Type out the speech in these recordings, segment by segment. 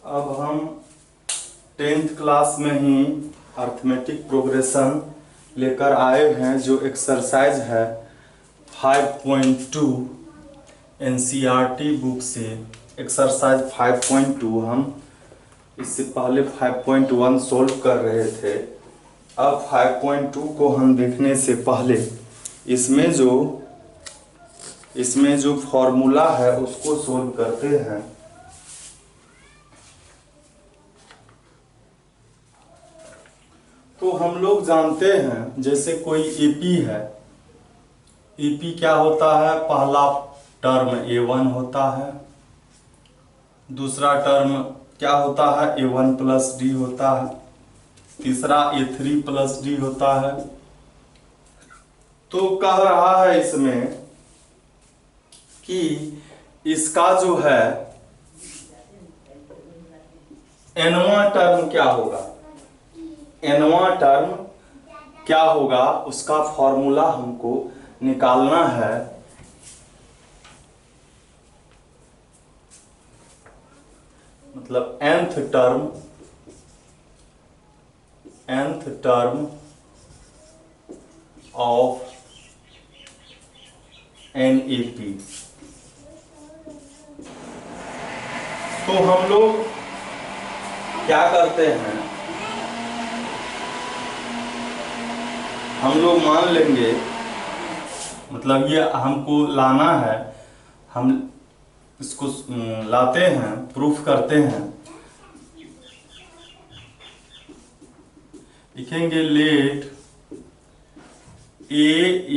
अब हम 10th class में ही अर्थमेटिक प्रोग्रेशन लेकर आए हैं, जो एक्सरसाइज है 5.2 एनसीईआरटी बुक से। एक्सरसाइज 5.2 हम इससे पहले 5.1 सोल्व कर रहे थे। अब 5.2 को हम देखने से पहले इसमें जो फॉर्मूला है उसको सोल्व करते हैं। तो हम लोग जानते हैं, जैसे कोई एपी है, एपी क्या होता है? पहला टर्म a1 होता है, दूसरा टर्म क्या होता है? a1 प्लस डी होता है, तीसरा a3 प्लस डी होता है। तो कह रहा है इसमें कि इसका जो है nवां टर्म क्या होगा, nवां टर्म क्या होगा, उसका फॉर्मूला हमको निकालना है। मतलब nth टर्म ऑफ NAP। तो हम लोग क्या करते हैं, हम लोग मान लेंगे, मतलब ये हमको लाना है, हम इसको लाते हैं, प्रूफ करते हैं। लिखेंगे late A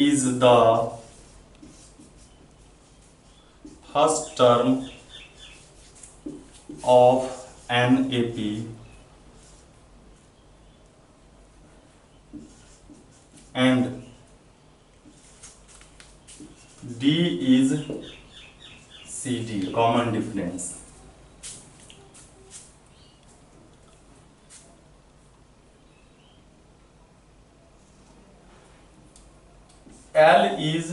is the first term of NAP and D is CD, common difference। L is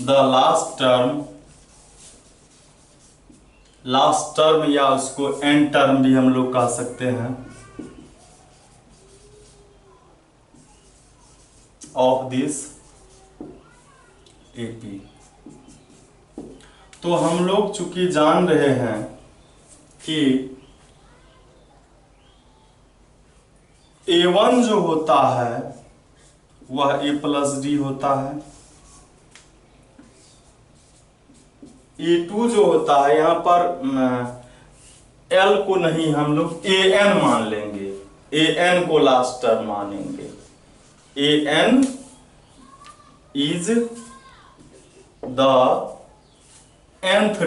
the last term या उसको n टर्म भी हम लोग कह सकते हैं ऑफ दिस AP। तो हम लोग चूंकि जान रहे हैं कि A1 जो होता है वह A प्लस डी होता है, A2 जो होता है, यहाँ पर L को नहीं हम लोग AN मान लेंगे, AN को लास्ट टर्म मानेंगे। AN is the nth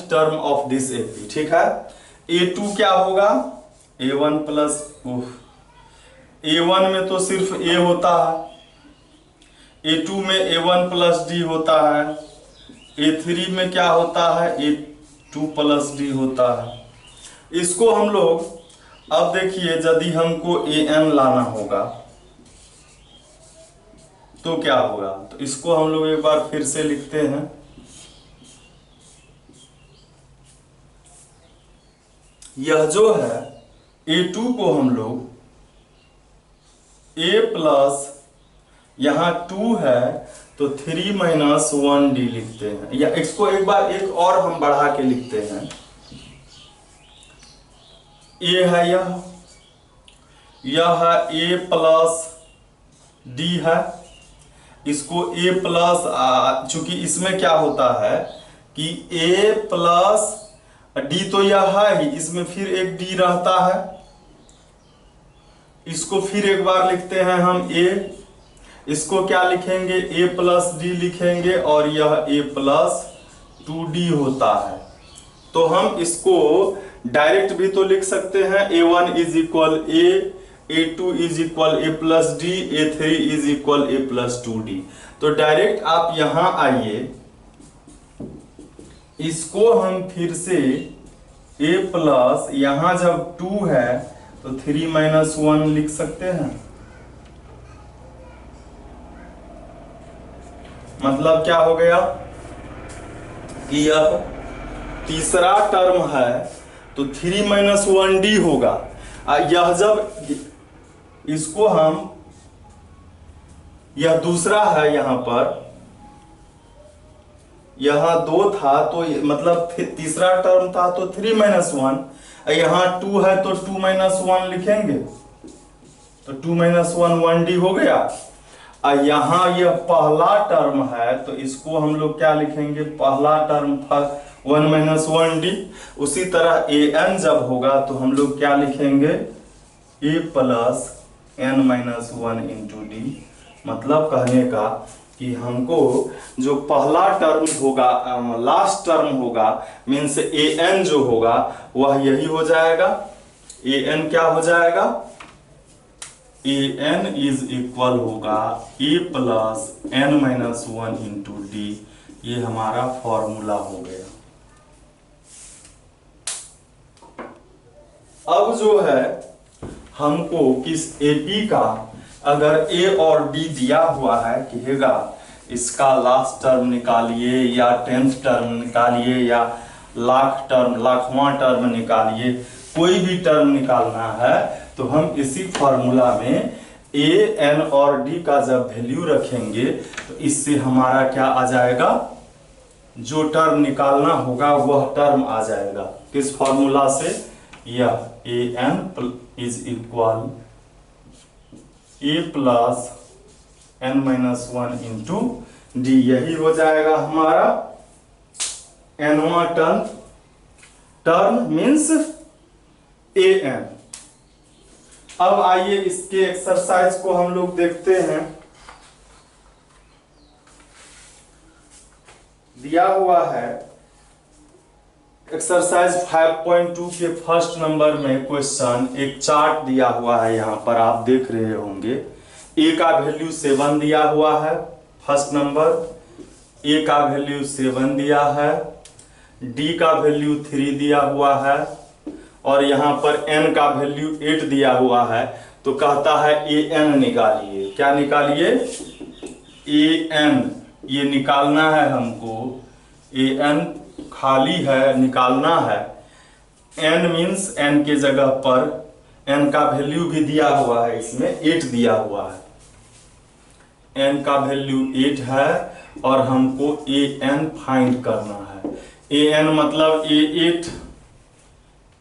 term of this AP। ठीक है। A2 क्या होगा? A1 प्लस, A1 में तो सिर्फ A होता है, A2 में A1 प्लस डी होता है, A3 में क्या होता है? A2 प्लस डी होता है। इसको हम लोग, अब देखिए, यदि हमको AN लाना होगा तो क्या होगा? तो इसको हम लोग एक बार फिर से लिखते हैं। यह जो है A2 को हम लोग A प्लस, यहाँ 2 है तो 3 माइनस 1D लिखते हैं, या इसको एक बार एक और हम बढ़ा के लिखते हैं। A है यह है A प्लस D है, इसको A प्लस, चूंकि इसमें क्या होता है कि A प्लस D तो यह है ही, इसमें फिर एक D रहता है, इसको फिर एक बार लिखते हैं हम A, इसको क्या लिखेंगे? A प्लस डी लिखेंगे, और यह A प्लस 2D होता है। तो हम इसको डायरेक्ट भी तो लिख सकते हैं, A1 is equal A, A2 is equal A plus D, A3 is equal A plus 2D। तो डायरेक्ट आप यहां आइए, इसको हम फिर से A प्लस, यहां जब 2 है तो 3 माइनस 1 लिख सकते हैं। मतलब क्या हो गया कि यह तीसरा टर्म है तो 3 - 1d होगा। यह जब इसको हम, यह दूसरा है, यहां पर यहां 2 था तो मतलब तीसरा टर्म था तो 3 - 1, यहां 2 है तो 2 - 1 लिखेंगे तो 2 - 1 1d हो गया। यहां यह पहला टर्म है तो इसको हम लोग क्या लिखेंगे, पहला टर्म था 1 - 1d। उसी तरह an जब होगा तो हम लोग क्या लिखेंगे, a + n - 1 × d। मतलब कहने का कि हमको जो पहला टर्म होगा, लास्ट टर्म होगा, मीन्स an जो होगा वह यही हो जाएगा। an क्या हो जाएगा, an इज इक्वल होगा a + n - 1 × d। ये हमारा फॉर्मूला हो गया। अब जो है हमको किस AP का अगर a और d दिया हुआ है, कहेगा इसका लास्ट टर्म निकालिए या 10th टर्म निकालिए या लाखवां टर्म निकालिए, कोई भी टर्म निकालना है तो हम इसी फॉर्मूला में a, n और d का जब वैल्यू रखेंगे तो इससे हमारा क्या आ जाएगा, जो टर्म निकालना होगा वह टर्म आ जाएगा। किस फॉर्मूला से, यह an is equal a + n - 1 × d, यही हो जाएगा हमारा nवां टर्म मीन्स an। अब आइए इसके एक्सरसाइज को हम लोग देखते हैं। दिया हुआ है एक्सरसाइज 5.2 के फर्स्ट नंबर में क्वेश्चन, एक चार्ट दिया हुआ है, यहां पर आप देख रहे होंगे। a का वैल्यू 7 दिया हुआ है, फर्स्ट नंबर a का वैल्यू 7 दिया है, d का वैल्यू 3 दिया हुआ है और यहाँ पर n का वैल्यू 8 दिया हुआ है। तो कहता है an निकालिए। क्या निकालिए, an, ये निकालना है हमको। an खाली है, निकालना है। n मीन्स n के जगह पर n का वैल्यू भी दिया हुआ है, इसमें 8 दिया हुआ है। n का वैल्यू 8 है और हमको an फाइंड करना है। an मतलब a8,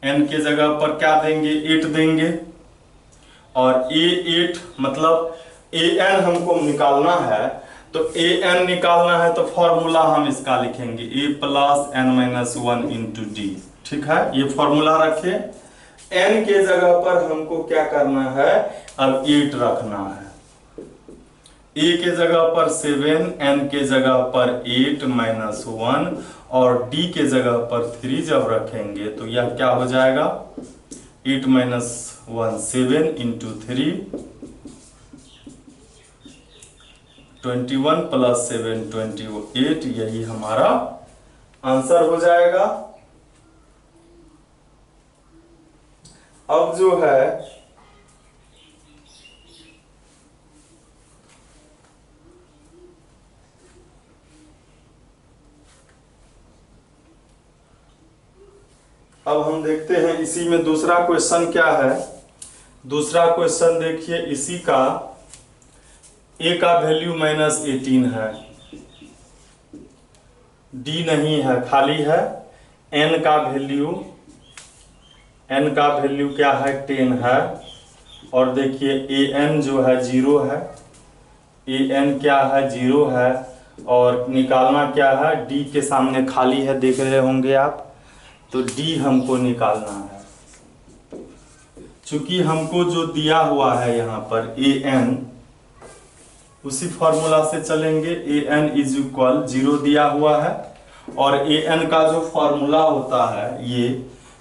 n के जगह पर क्या देंगे, 8 देंगे और a8 मतलब an हमको निकालना है। तो an निकालना है तो फॉर्मूला हम इसका लिखेंगे a + n - 1 × d। ठीक है, ये फॉर्मूला रखे। n के जगह पर हमको क्या करना है, अब 8 रखना है। a के जगह पर 7, n के जगह पर 8 - 1 और d के जगह पर 3 जब रखेंगे तो यह क्या हो जाएगा, 8 - 1 7 × 3, 21 + 7 28, यही हमारा आंसर हो जाएगा। अब जो है अब हम देखते हैं इसी में दूसरा क्वेश्चन क्या है। दूसरा क्वेश्चन देखिए, इसी का a का वैल्यू -18 है, d नहीं है, खाली है। n का वैल्यू क्या है, 10 है और देखिए an जो है 0 है, an क्या है, 0 है और निकालना क्या है, d के सामने खाली है, देख रहे होंगे आप। तो d हमको निकालना है। चूंकि हमको जो दिया हुआ है यहाँ पर an, उसी फॉर्मूला से चलेंगे। an इज इक्वल 0 दिया हुआ है और an का जो फॉर्मूला होता है ये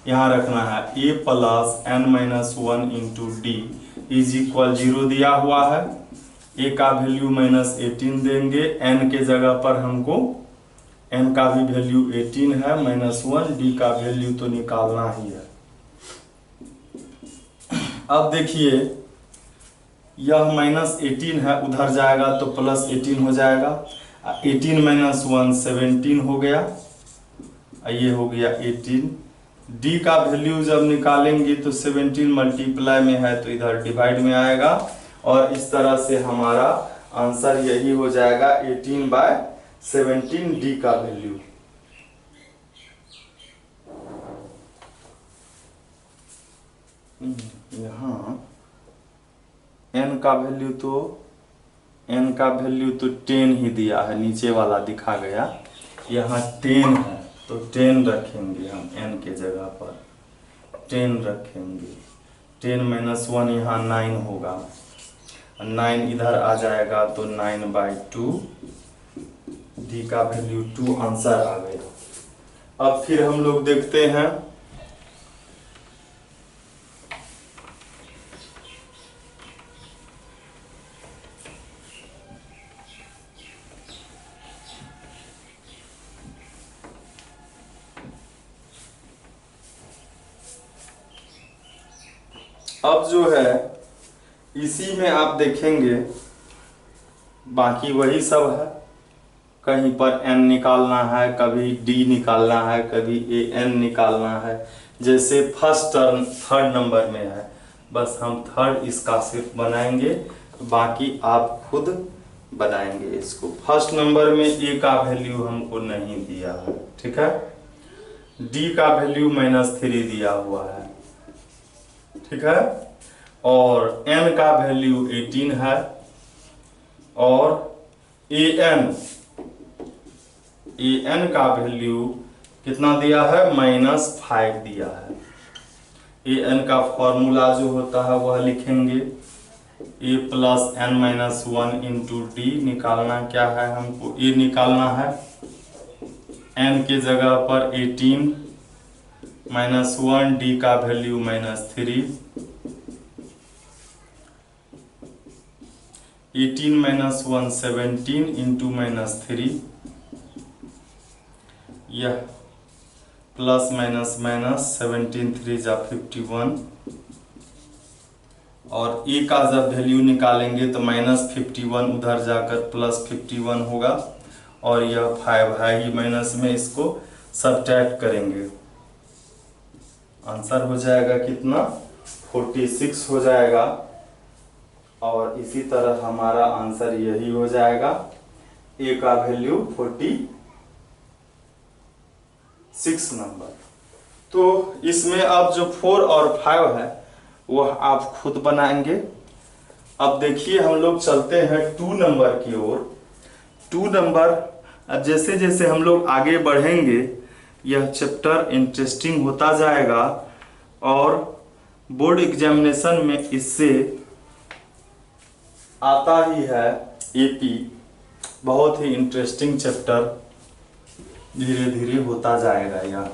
यहाँ रखना है, a + n - 1 × d is equal 0 दिया हुआ है। a का वैल्यू -18 देंगे, n के जगह पर हमको n का भी वैल्यू 18 है, -1, d का वैल्यू तो निकालना ही है। अब देखिए यह -18 है, उधर जाएगा तो +18 हो जाएगा। 18 माइनस 1 17 हो गया, ये हो गया 18। डी का वैल्यू जब निकालेंगे तो 17 मल्टीप्लाई में है तो इधर डिवाइड में आएगा, और इस तरह से हमारा आंसर यही हो जाएगा 18/17 डी का वैल्यू। यहाँ n का वैल्यू तो 10 ही दिया है, नीचे वाला दिखा गया, यहाँ 10 है तो 10 रखेंगे हम n के जगह पर, 10 रखेंगे। 10 माइनस 1 यहाँ 9 होगा, 9 इधर आ जाएगा तो 9/2 डी का वैल्यू 2 आंसर आ गया। अब फिर हम लोग देखते हैं अब जो है इसी में आप देखेंगे बाकी वही सब है, कहीं पर n निकालना है, कभी d निकालना है, कभी an निकालना है। जैसे फर्स्ट टर्म थर्ड नंबर में है, बस हम थर्ड इसका सिर्फ बनाएंगे, बाकी आप खुद बनाएंगे इसको। फर्स्ट नंबर में a का वैल्यू हमको नहीं दिया है, ठीक है। d का वैल्यू -3 दिया हुआ है, ठीक है, और n का वैल्यू 18 है, और an का वैल्यू कितना दिया है, -5 दिया है। an का फॉर्मूला जो होता है वह लिखेंगे, a + n-1 इंटू डी। निकालना क्या है हमको, a निकालना है, n के जगह पर 18 -1, d का वैल्यू -3, 18 - 1 17 इंटू -3, यह प्लस माइनस माइनस 17 3 जा 51, और ए का जब वैल्यू निकालेंगे तो -51 उधर जाकर +51 होगा, और यह 5 है ही माइनस में, इसको सब्ट्रैक्ट करेंगे, आंसर हो जाएगा कितना, 46 हो जाएगा। और इसी तरह हमारा आंसर यही हो जाएगा, ए का वैल्यू 46 नंबर। तो इसमें अब जो 4 और 5 है वह आप खुद बनाएंगे। अब देखिए हम लोग चलते हैं 2 नंबर की ओर। 2 नंबर, अब जैसे जैसे हम लोग आगे बढ़ेंगे यह चैप्टर इंटरेस्टिंग होता जाएगा, और बोर्ड एग्जामिनेशन में इससे आता ही है एपी, बहुत ही इंटरेस्टिंग चैप्टर धीरे धीरे होता जाएगा यह।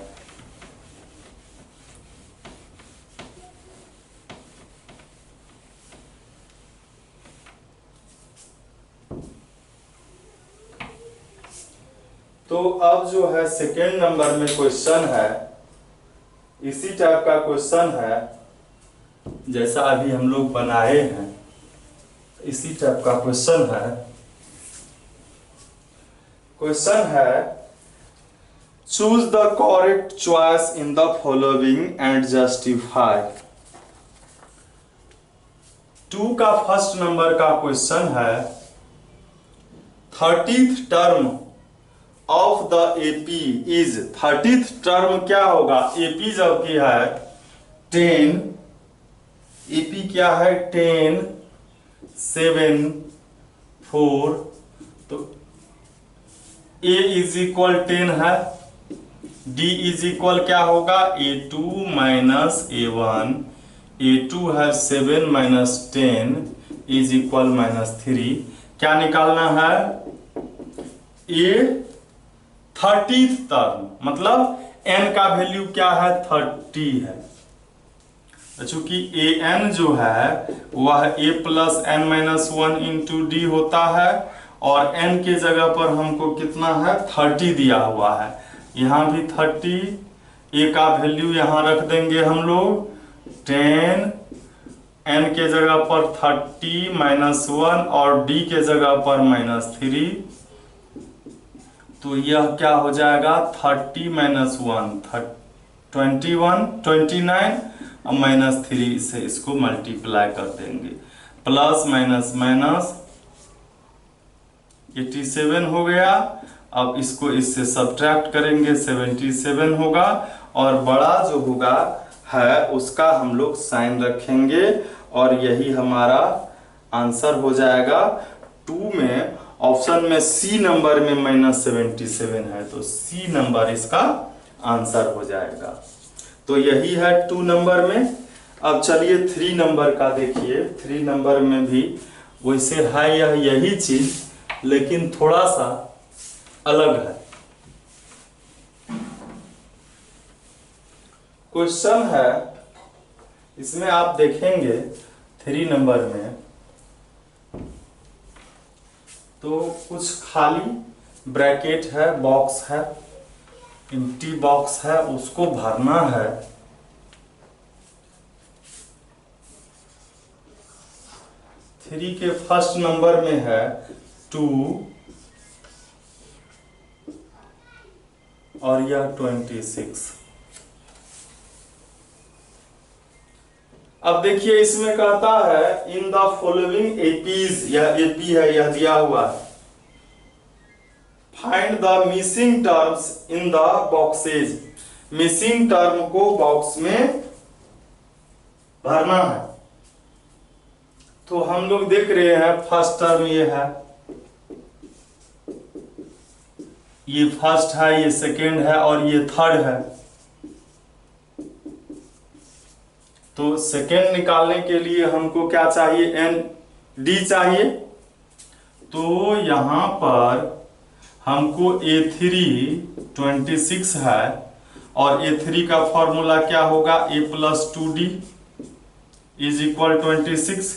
तो अब जो है सेकेंड नंबर में क्वेश्चन है, इसी टाइप का क्वेश्चन है जैसा अभी हम लोग बनाए हैं, इसी टाइप का क्वेश्चन है। क्वेश्चन है, choose the correct choice in the following and justify. 2 का फर्स्ट नंबर का क्वेश्चन है, 30th term of the AP is, 30th term क्या होगा, एपी जबकि है 10, एपी क्या है 10 7 4, तो a इज इक्वल 10 है, d इज इक्वल क्या होगा a2 माइनस a1, a2 है 7 माइनस 10 इज इक्वल -3। क्या निकालना है, a 30th टर्म, मतलब n का वैल्यू क्या है 30 है, चूंकि an जो है वह a + n-1 इंटू डी होता है, और n के जगह पर हमको कितना है 30 दिया हुआ है, यहाँ भी 30, a का वैल्यू यहाँ रख देंगे हम लोग 10, n के जगह पर 30 -1 और d के जगह पर -3, तो यह क्या हो जाएगा 30 माइनस 1 21 29 और -3 से इसको मल्टीप्लाई कर देंगे, प्लस माइनस माइनस 87 हो गया। अब इसको इससे सब्ट्रैक्ट करेंगे 77 होगा, और बड़ा जो होगा है उसका हम लोग साइन रखेंगे, और यही हमारा आंसर हो जाएगा। 2 में ऑप्शन में सी नंबर में -77 है, तो सी नंबर इसका आंसर हो जाएगा। तो यही है 2 नंबर में। अब चलिए 3 नंबर का देखिए। 3 नंबर में भी वैसे है यही चीज, लेकिन थोड़ा सा अलग है। क्वेश्चन है, इसमें आप देखेंगे 3 नंबर में तो कुछ खाली ब्रैकेट है, बॉक्स है, एम्प्टी बॉक्स है, उसको भरना है। थ्री के फर्स्ट नंबर में है 2 और यह 26। अब देखिए इसमें कहता है इन द फॉलोइंग एपीज, यह एपी है, यह दिया हुआ है। Find the missing terms in the boxes, missing term को बॉक्स में भरना है। तो हम लोग देख रहे हैं फर्स्ट टर्म ये है, ये फर्स्ट है, ये सेकेंड है और ये थर्ड है। तो सेकेंड निकालने के लिए हमको क्या चाहिए, एन डी चाहिए। तो यहां पर हमको A3 26 है, और A3 का फॉर्मूला क्या होगा, A + 2D = 26,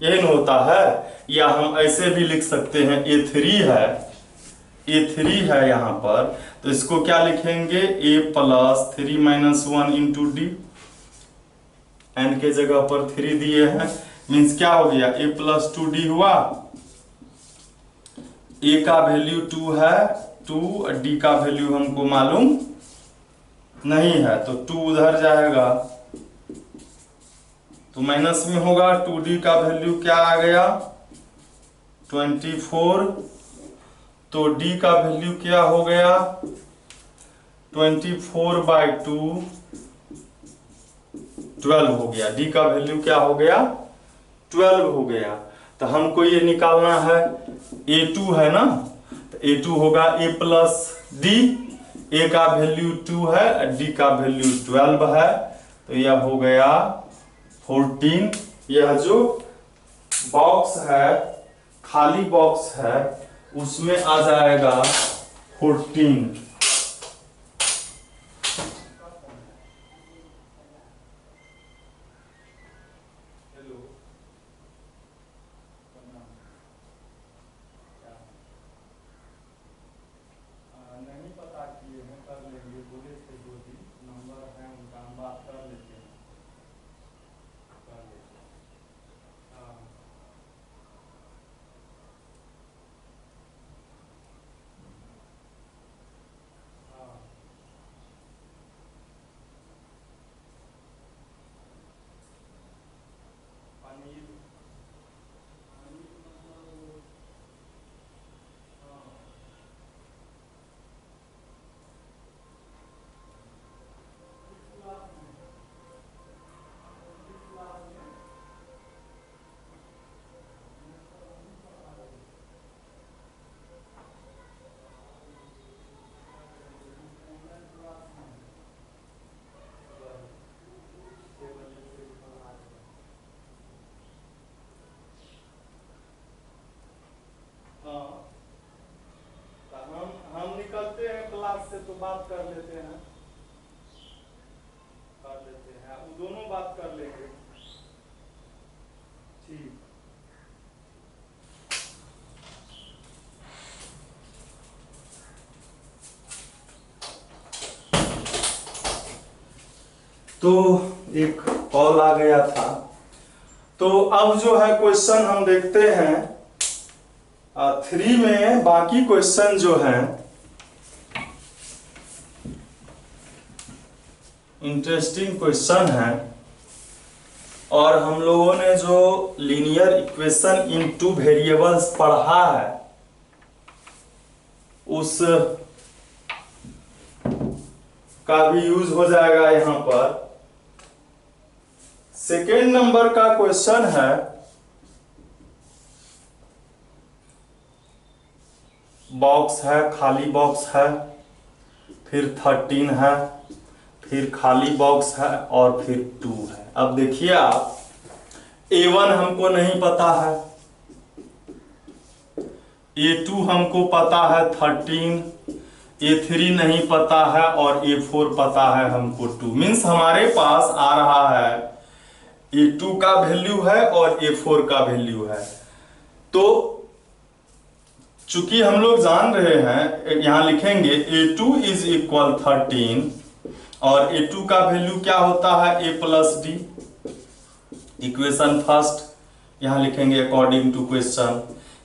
यही न होता है। या हम ऐसे भी लिख सकते हैं A3 है, A3 है यहाँ पर, तो इसको क्या लिखेंगे, A + 3 - 1 × D, n के जगह पर 3 दिए हैं, मीन्स क्या हो गया, A + 2D हुआ। A का वैल्यू 2 है, 2, D का वैल्यू हमको मालूम नहीं है, तो 2 उधर जाएगा तो माइनस में होगा। 2D का वैल्यू क्या आ गया, 24, तो D का वैल्यू क्या हो गया, 24/2 12 हो गया। D का वैल्यू क्या हो गया, 12 हो गया। तो हमको ये निकालना है, A2 है ना, तो A2 होगा A + D, A का वैल्यू 2 है, D का वैल्यू 12 है, तो यह हो गया 14। यह जो बॉक्स है, खाली बॉक्स है, उसमें आ जाएगा 14। नहीं पता किए हैं, कर लेंगे, बोले थे 2-3 नंबर हैं उनका, हम बात कर लेते हैं, कर लेते हैं। हाँ हाँ पनीर मतलब हाँ हम निकलते हैं क्लास से तो बात कर लेते हैं, वो दोनों बात कर लेंगे। ठीक, तो एक कॉल आ गया था। तो अब जो है क्वेश्चन हम देखते हैं 3 में। बाकी क्वेश्चन जो है इंटरेस्टिंग क्वेश्चन है। और हम लोगों ने जो linear equation in two variables पढ़ा है उस का भी यूज हो जाएगा यहां पर। सेकेंड नंबर का क्वेश्चन है, बॉक्स है, खाली बॉक्स है, फिर 13 है, फिर खाली बॉक्स है और फिर 2 है। अब देखिए आप, A1 हमको नहीं पता है, A2 हमको पता है 13, A3 नहीं पता है और A4 पता है हमको 2। मीन्स हमारे पास आ रहा है A2 का वैल्यू है और A4 का वैल्यू है। तो चूंकि हम लोग जान रहे हैं, यहां लिखेंगे A2 इज इक्वल 13 और A2 का वैल्यू क्या होता है A plus D. Equation first यहां लिखेंगे अकॉर्डिंग टू क्वेश्चन,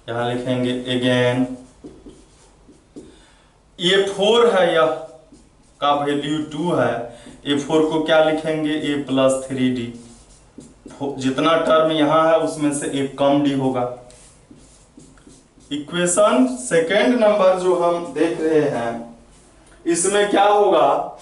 यहां लिखेंगे अगेन। A4 है, यह का वैल्यू 2 है, A4 को क्या लिखेंगे A प्लस 3D। जितना टर्म यहां है उसमें से एक कम डी होगा। इक्वेशन सेकेंड नंबर जो हम देख रहे हैं इसमें क्या होगा,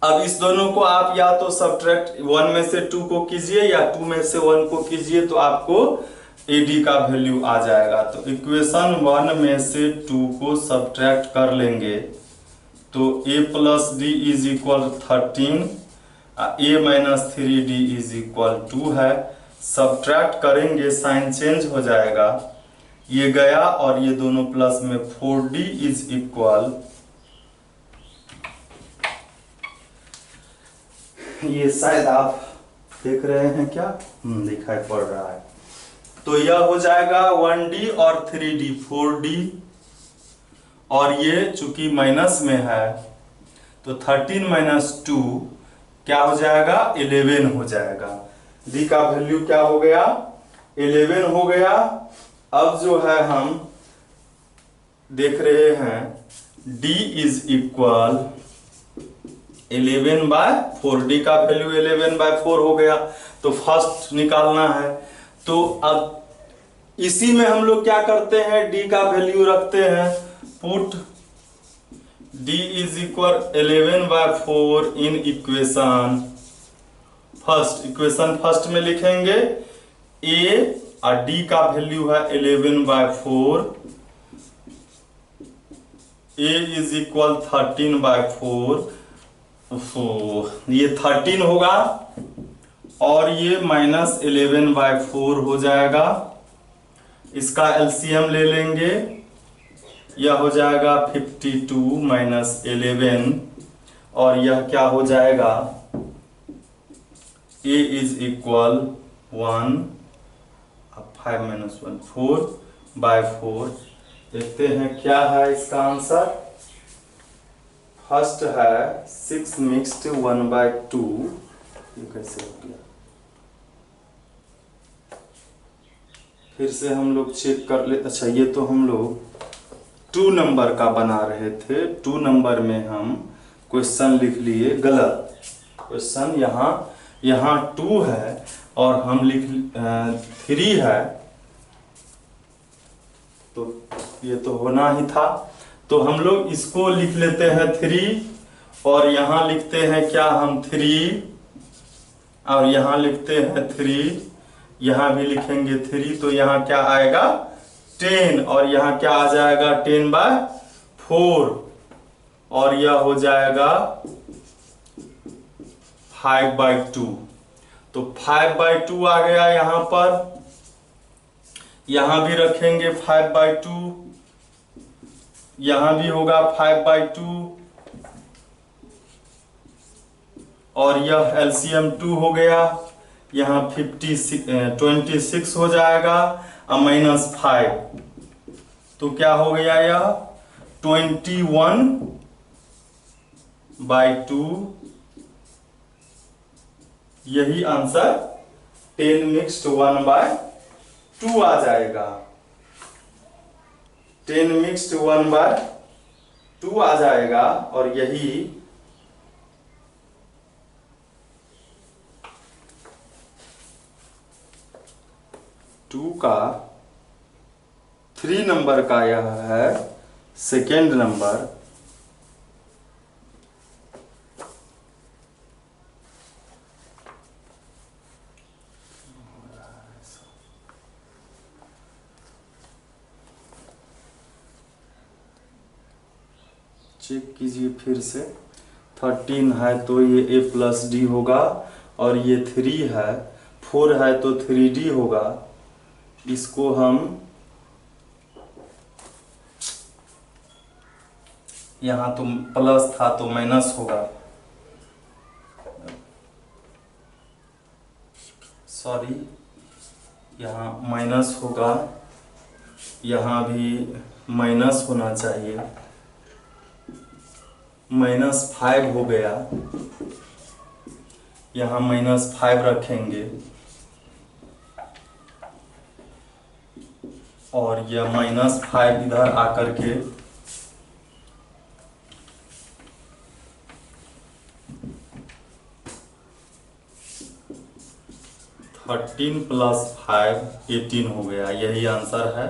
अब इस दोनों को आप या तो सब्ट्रैक्ट 1 में से 2 को कीजिए या 2 में से 1 को कीजिए तो आपको AD का वैल्यू आ जाएगा। तो इक्वेशन 1 में से 2 को सब्ट्रैक्ट कर लेंगे तो A plus D is equal 13, A minus 3D is equal 2 है। सब्ट्रैक्ट करेंगे, साइन चेंज हो जाएगा, ये गया और ये दोनों प्लस में 4D इज इक्वल, ये शायद आप देख रहे हैं क्या, दिखाई पड़ रहा है। तो यह हो जाएगा 1D और 3D 4D, और ये चूंकि माइनस में है तो 13 माइनस 2 क्या हो जाएगा 11 हो जाएगा। D का वैल्यू क्या हो गया 11 हो गया। अब जो है हम देख रहे हैं D इज इक्वल 11/4, D का वैल्यू 11/4 हो गया। तो फर्स्ट निकालना है, तो अब इसी में हम लोग क्या करते हैं, D का वैल्यू रखते हैं, put D is equal 11/4 in equation first. Equation first में लिखेंगे A और D का वैल्यू है 11/4, A इज इक्वल 13/4। ये 13 होगा और ये माइनस 11/4 हो जाएगा। इसका एलसीएम ले लेंगे, यह हो जाएगा 52 माइनस 11 और यह क्या हो जाएगा A इज इक्वल 1, 5 माइनस 1 4/4। देखते हैं क्या है इसका आंसर। फर्स्ट है 6 मिक्स्ड 1/2, ये कैसे हो गया, फिर से हम लोग चेक कर ले। अच्छा, ये तो हम लोग 2 नंबर का बना रहे थे, 2 नंबर में हम क्वेश्चन लिख लिए गलत। क्वेश्चन यहाँ 2 है और हम लिख 3 है, तो ये तो होना ही था। तो हम लोग इसको लिख लेते हैं 3 और यहाँ लिखते हैं क्या हम 3 और यहाँ लिखते हैं 3, यहाँ भी लिखेंगे 3, तो यहाँ क्या आएगा 10 और यहाँ क्या आ जाएगा 10/4 और यह हो जाएगा 5/2। तो 5/2 आ गया यहाँ पर, यहाँ भी रखेंगे 5/2, यहां भी होगा 5/2 और यह एलसीएम 2 हो गया, यहाँ 26 हो जाएगा और -5, तो क्या हो गया यह 21/2। यही आंसर 10 मिक्स्ड 1/2 आ जाएगा। 10 मिक्स्ड 1/2 आ जाएगा और यही 2 का 3 नंबर का यह है सेकेंड नंबर। चेक कीजिए फिर से। 13 है तो ये A+D होगा, और ये 3 है, 4 है तो 3D होगा। इसको हम यहाँ तो प्लस था तो माइनस होगा, सॉरी, यहाँ माइनस होगा, यहाँ भी माइनस होना चाहिए, -5 हो गया, यहाँ -5 रखेंगे, और यह -5 इधर आकर के 13 + 5 18 हो गया। यही आंसर है।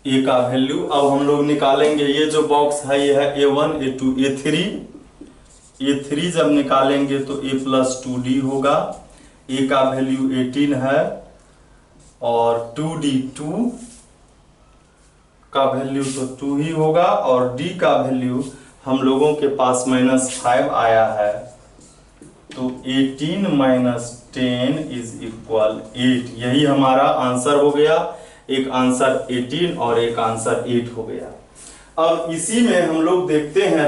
ए का वैल्यू अब हम लोग निकालेंगे। ये जो बॉक्स है ये है A1 A2 A3। A3 जब निकालेंगे तो A+2D होगा। ए का वैल्यू 18 है, और 2D 2 का वैल्यू तो 2 ही होगा, और D का वैल्यू हम लोगों के पास -5 आया है, तो 18 - 10 = 8। यही हमारा आंसर हो गया। एक आंसर 18 और एक आंसर 8 हो गया। अब इसी में हम लोग देखते हैं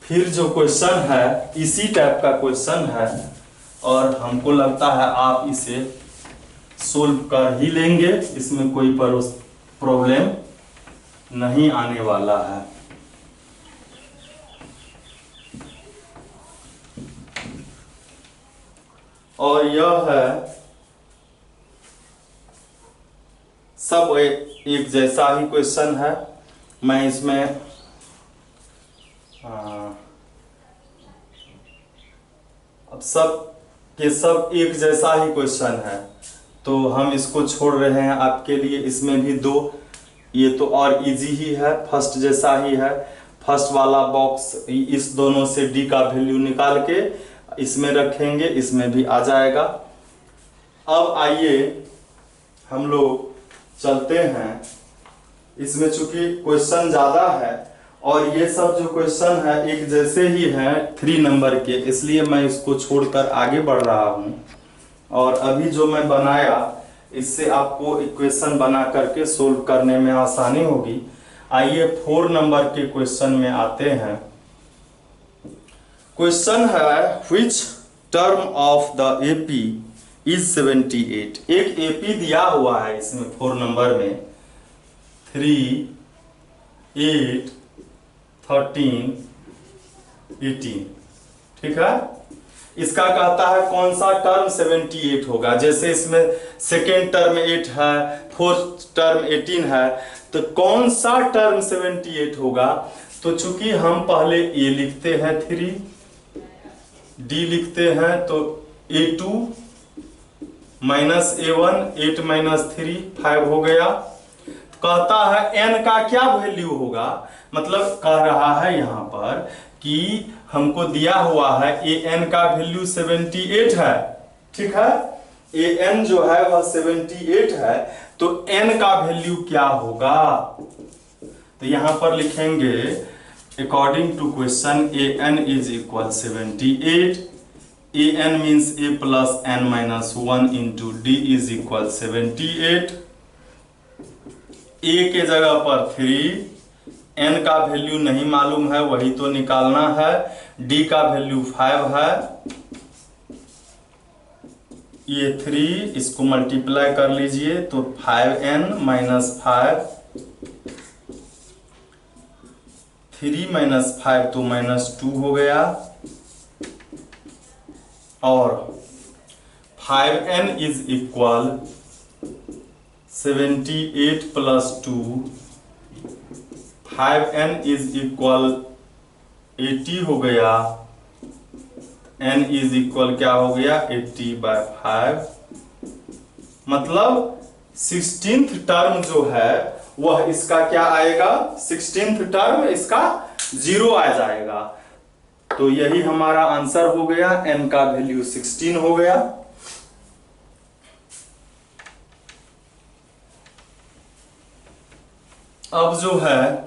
फिर जो क्वेश्चन है इसी टाइप का क्वेश्चन है, और हमको लगता है आप इसे सोल्व कर ही लेंगे, इसमें कोई प्रॉब्लम नहीं आने वाला है। और यह है सब एक जैसा ही क्वेश्चन है। मैं इसमें अब सब के सब एक जैसा ही क्वेश्चन है, तो हम इसको छोड़ रहे हैं आपके लिए। इसमें भी 2, ये तो और इजी ही है, फर्स्ट जैसा ही है। फर्स्ट वाला बॉक्स इस दोनों से D का वैल्यू निकाल के इसमें रखेंगे, इसमें भी आ जाएगा। अब आइए हम लोग चलते हैं। इसमें चूंकि क्वेश्चन ज़्यादा है और ये सब जो क्वेश्चन है एक जैसे ही हैं 3 नंबर के, इसलिए मैं इसको छोड़कर आगे बढ़ रहा हूँ। और अभी जो मैं बनाया इससे आपको इक्वेशन बना करके सोल्व करने में आसानी होगी। आइए 4 नंबर के क्वेश्चन में आते हैं। क्वेश्चन है which term of the AP is 78। एक AP दिया हुआ है इसमें 4 नंबर में 3, 8, 13, 18, ठीक है। इसका कहता है कौन सा टर्म 78 होगा। जैसे इसमें सेकेंड टर्म 8 है, फोर्थ टर्म 18 है, तो कौन सा टर्म 78 होगा। तो चूंकि हम पहले A लिखते हैं 3, D लिखते हैं तो A2 -A1, 8 - 3 5 हो गया। कहता है n का क्या वैल्यू होगा, मतलब कह रहा है यहाँ पर कि हमको दिया हुआ है an का वैल्यू 78 है, ठीक है। an जो है वह 78 है, तो n का वैल्यू क्या होगा। तो यहाँ पर लिखेंगे according to question an = 78। an means a plus n minus 1 into d is equal 78। a के जगह पर 3, n का वैल्यू नहीं मालूम है वही तो निकालना है, d का वैल्यू 5 है, ये 3 इसको मल्टीप्लाई कर लीजिए तो 5n - 5, 3 - 5 तो -2 हो गया, और 5n = 78 + 2, 5n = 80 हो गया, n क्या हो गया 80/5। मतलब 16th टर्म जो है वह इसका क्या आएगा, 16th टर्म इसका 0 आ जाएगा। तो यही हमारा आंसर हो गया, n का वैल्यू 16 हो गया। अब जो है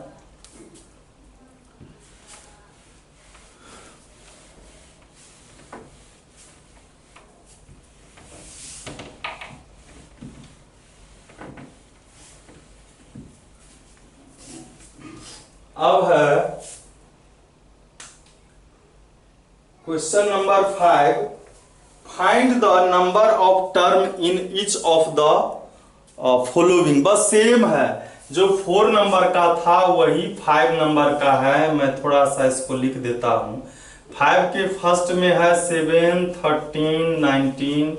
अब है question number 5, find the number of term in each of the following. बस सेम है, जो 4 नंबर का था वही 5 नंबर का है। मैं थोड़ा सा इसको लिख देता हूं। 5 के फर्स्ट में है 7, 13, 19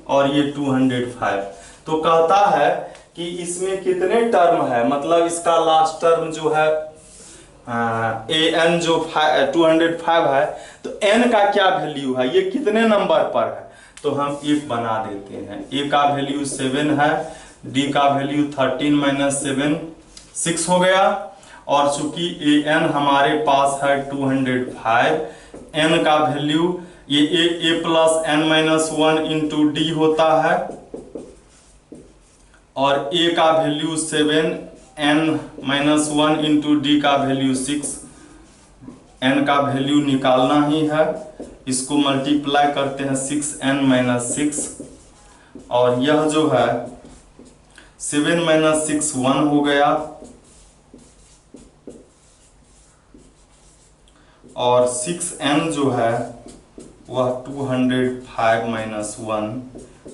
और ये 205। तो कहता है कि इसमें कितने टर्म है, मतलब इसका लास्ट टर्म जो है an जो 205 है, तो n का क्या वैल्यू है, ये कितने नंबर पर है। तो हम एक बना देते हैं। a का वैल्यू 7 है, d का वैल्यू 13 माइनस 7 6 हो गया, और चूंकि an हमारे पास है 205, n का वैल्यू ये a plus n minus 1 into D होता है, और a का value 7, n minus 1 into D का वैल्यू 6, n का वैल्यू निकालना ही है। इसको मल्टीप्लाई करते हैं 6n माइनस 6, और यह जो है 7 माइनस 6 1 हो गया, और 6n जो है वह 205 माइनस 1,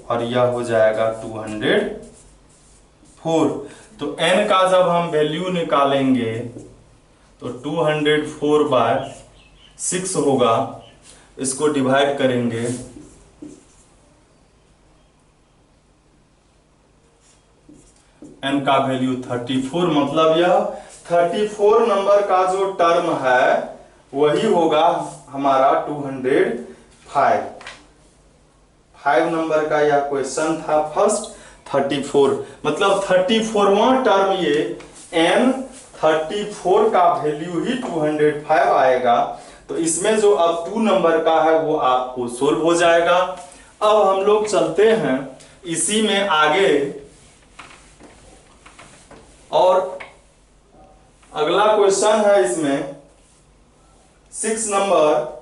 और यह हो जाएगा 204। तो n का जब हम वैल्यू निकालेंगे तो 204 बाय 6 होगा। इसको डिवाइड करेंगे, n का वैल्यू 34, मतलब यह 34 नंबर का जो टर्म है वही होगा हमारा 205। 5 नंबर का यह क्वेश्चन था फर्स्ट। 34 मतलब 34वां टर्म, ये n 34 का वैल्यू ही 205 आएगा। तो इसमें जो अब 2 नंबर का है वो आपको सोल्व हो जाएगा। अब हम लोग चलते हैं इसी में आगे, और अगला क्वेश्चन है इसमें 6 number,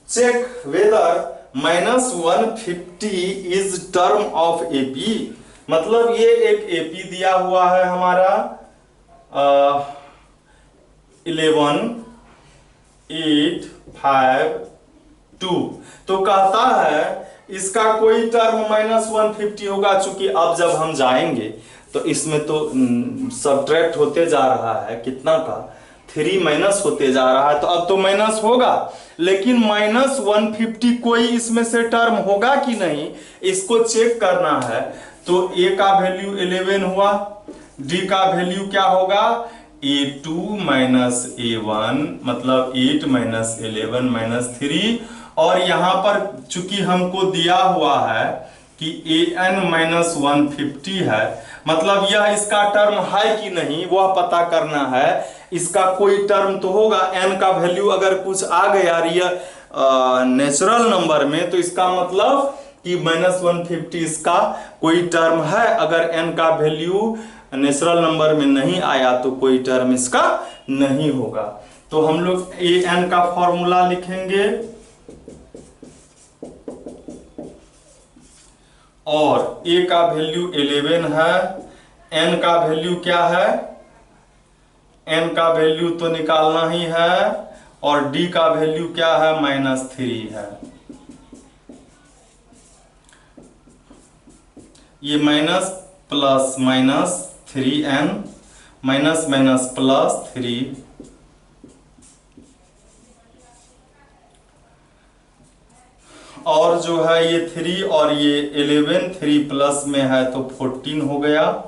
check whether -150 is term of AP. मतलब ये एक एपी दिया हुआ है हमारा 11, 8, 5, 2। तो कहता है इसका कोई टर्म -150 होगा। चूंकि अब जब हम जाएंगे तो इसमें तो सब्ट्रैक्ट होते जा रहा है, कितना का 3 माइनस होते जा रहा है, तो अब तो माइनस होगा। लेकिन -150 कोई इसमें से टर्म होगा कि नहीं, इसको चेक करना है। तो a का वैल्यू 11 हुआ, d का वैल्यू क्या होगा a2 माइनस a1, मतलब 8 माइनस 11 माइनस 3। और यहां पर चूंकि हमको दिया हुआ है कि an माइनस 150 है, मतलब यह इसका टर्म है कि नहीं वह पता करना है। इसका कोई टर्म तो होगा। n का वैल्यू अगर कुछ आ गया रियल नेचुरल नंबर में, तो इसका मतलब कि -150 इसका कोई टर्म है। अगर n का वैल्यू नेचुरल नंबर में नहीं आया तो कोई टर्म इसका नहीं होगा। तो हम लोग an का फॉर्मूला लिखेंगे, और a का वैल्यू 11 है, n का वैल्यू क्या है, n का वैल्यू तो निकालना ही है, और d का वैल्यू क्या है -3 है। ये minus plus minus 3n, minus minus plus 3, और जो है ये 3 और ये 11, 3 प्लस में है तो 14 हो गया।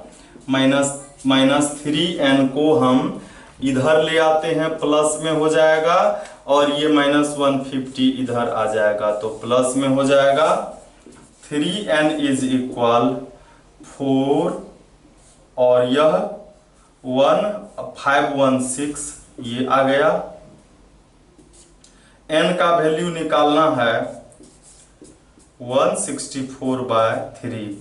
माइनस 3n को हम इधर ले आते हैं, प्लस में हो जाएगा, और ये -150 इधर आ जाएगा तो प्लस में हो जाएगा। 3n इज इक्वल 4 और यह 516 ये आ गया। n का वैल्यू निकालना है 164/3,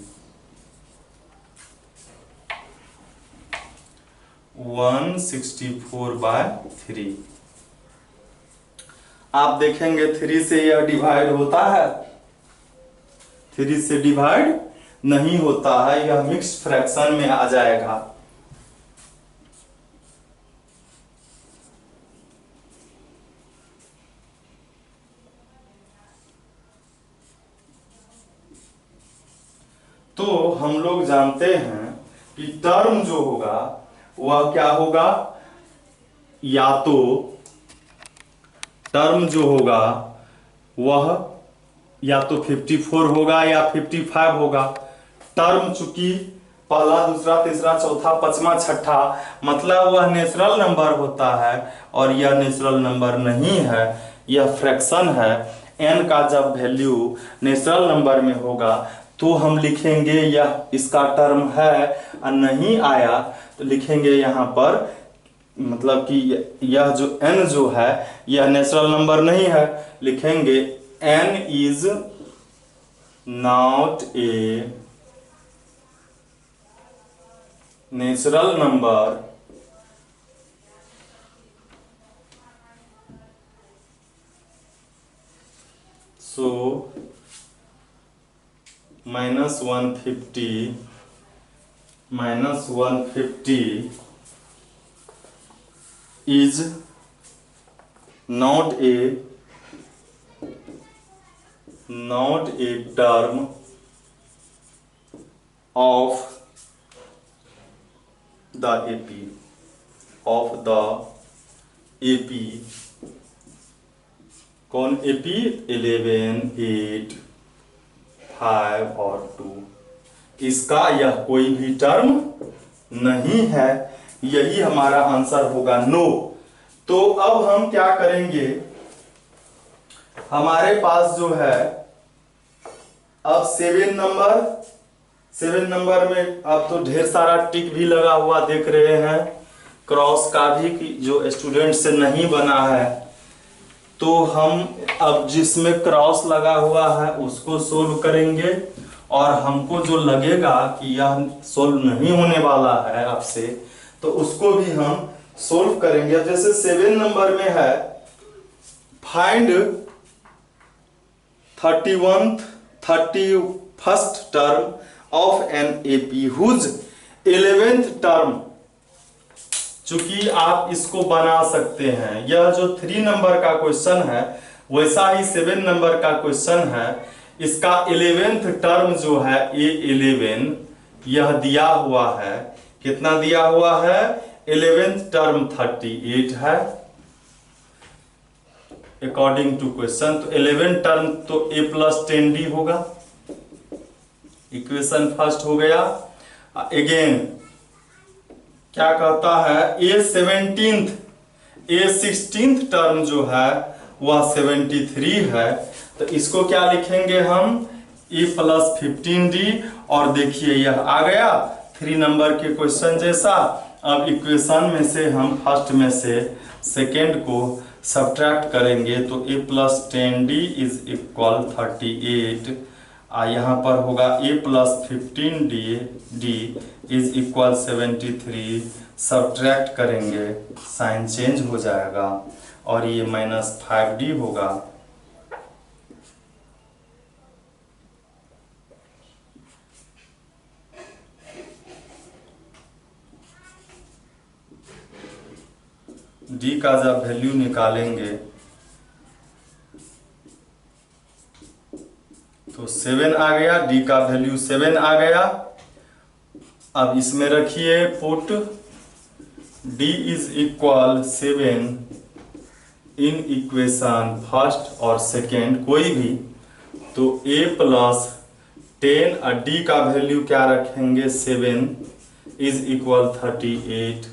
164/3। आप देखेंगे 3 से यह डिवाइड होता है, 3 से डिवाइड नहीं होता है, यह मिक्स्ड फ्रैक्शन में आ जाएगा। तो हम लोग जानते हैं कि टर्म जो होगा वह क्या होगा, या तो टर्म जो होगा वह या तो 54 होगा या 55 होगा। टर्म चूंकि पहला, दूसरा, तीसरा, चौथा, पांचवा, छठा, मतलब वह नेचुरल नंबर होता है और यह नेचुरल नंबर नहीं है, यह फ्रैक्शन है। n का जब वैल्यू नेचुरल नंबर में होगा तो हम लिखेंगे यह इसका टर्म है, और नहीं आया तो लिखेंगे यहाँ पर, मतलब कि यह जो n जो है यह नेचुरल नंबर नहीं है, लिखेंगे n is not a natural number so -150 is not a term of the AP कौन AP 11, 8, 5 और 2, इसका यह कोई भी टर्म नहीं है, यही हमारा आंसर होगा नो। तो अब हम क्या करेंगे, हमारे पास जो है अब 7 नंबर में अब तो ढेर सारा टिक भी लगा हुआ देख रहे हैं, क्रॉस का भी कि जो स्टूडेंट से नहीं बना है, तो हम अब जिसमें क्रॉस लगा हुआ है उसको सोल्व करेंगे, और हमको जो लगेगा कि यह सोल्व नहीं होने वाला है आपसे तो उसको भी हम सोल्व करेंगे। जैसे 7 नंबर में है find 31st term of an AP whose 11th term, चूंकि आप इसको बना सकते हैं, यह जो 3 नंबर का क्वेश्चन है वैसा ही 7 नंबर का क्वेश्चन है, इसका 11th टर्म जो है A11 यह दिया हुआ है, कितना दिया हुआ है, 11th टर्म 38 है अकॉर्डिंग टू क्वेश्चन। तो 11 टर्म तो A+10D होगा, इक्वेशन फर्स्ट हो गया। अगेन क्या कहता है, A16th टर्म जो है वह 73 है, तो इसको क्या लिखेंगे हम, A+15D, और देखिए यह आ गया 3 नंबर के क्वेश्चन जैसा। अब इक्वेशन में से हम फर्स्ट में से सेकेंड को सब्ट्रैक्ट करेंगे, तो A+10D इज इक्वल 38, यहाँ पर होगा A+15D इज इक्वल 73, सब्ट्रैक्ट करेंगे साइन चेंज हो जाएगा और ये -5D होगा। D का जब वैल्यू निकालेंगे तो 7 आ गया, D का वैल्यू 7 आ गया। अब इसमें रखिए put D is equal 7 in equation first और सेकेंड कोई भी, तो A+10 और D का वैल्यू क्या रखेंगे 7 इज इक्वल 38।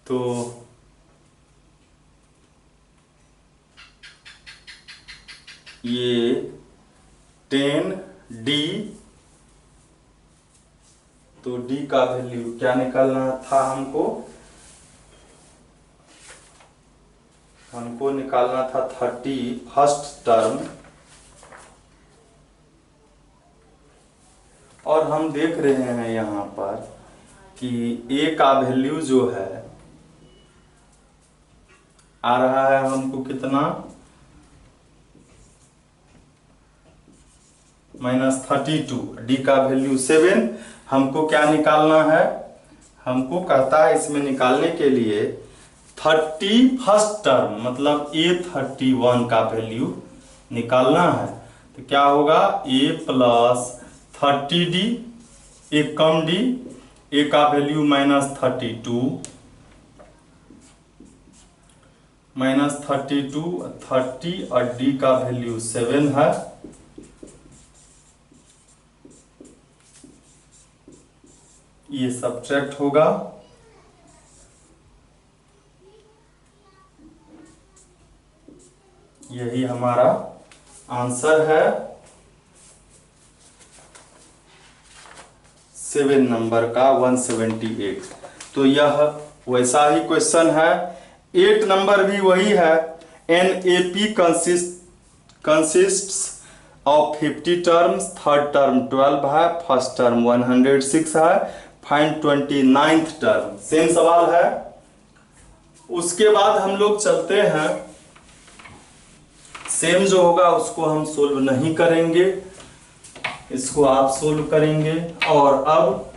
तो ये 10D, तो D का वैल्यू क्या निकालना था हमको निकालना था 30 फर्स्ट टर्म, और हम देख रहे हैं यहाँ पर कि A का वैल्यू जो है आ रहा है हमको कितना, -32, D का वैल्यू 7। हमको क्या निकालना है, हमको कहता है इसमें निकालने के लिए 30 फर्स्ट टर्म मतलब A31 का वैल्यू निकालना है। तो क्या होगा, A प्लस 30D, एक कम D, A का वैल्यू -32, -32 और D का वैल्यू 7 है। ये सब्ट्रैक्ट होगा, यही हमारा आंसर है 7 नंबर का 178। तो यह वैसा ही क्वेश्चन है। 8 नंबर भी वही है। NAP consists of 50 terms, third term 12 है, फर्स्ट टर्म 106 है, फाइंड 29th टर्म। सेम सवाल है। उसके बाद हम लोग चलते हैं, सेम जो होगा उसको हम सोल्व नहीं करेंगे, इसको आप सोल्व करेंगे। और अब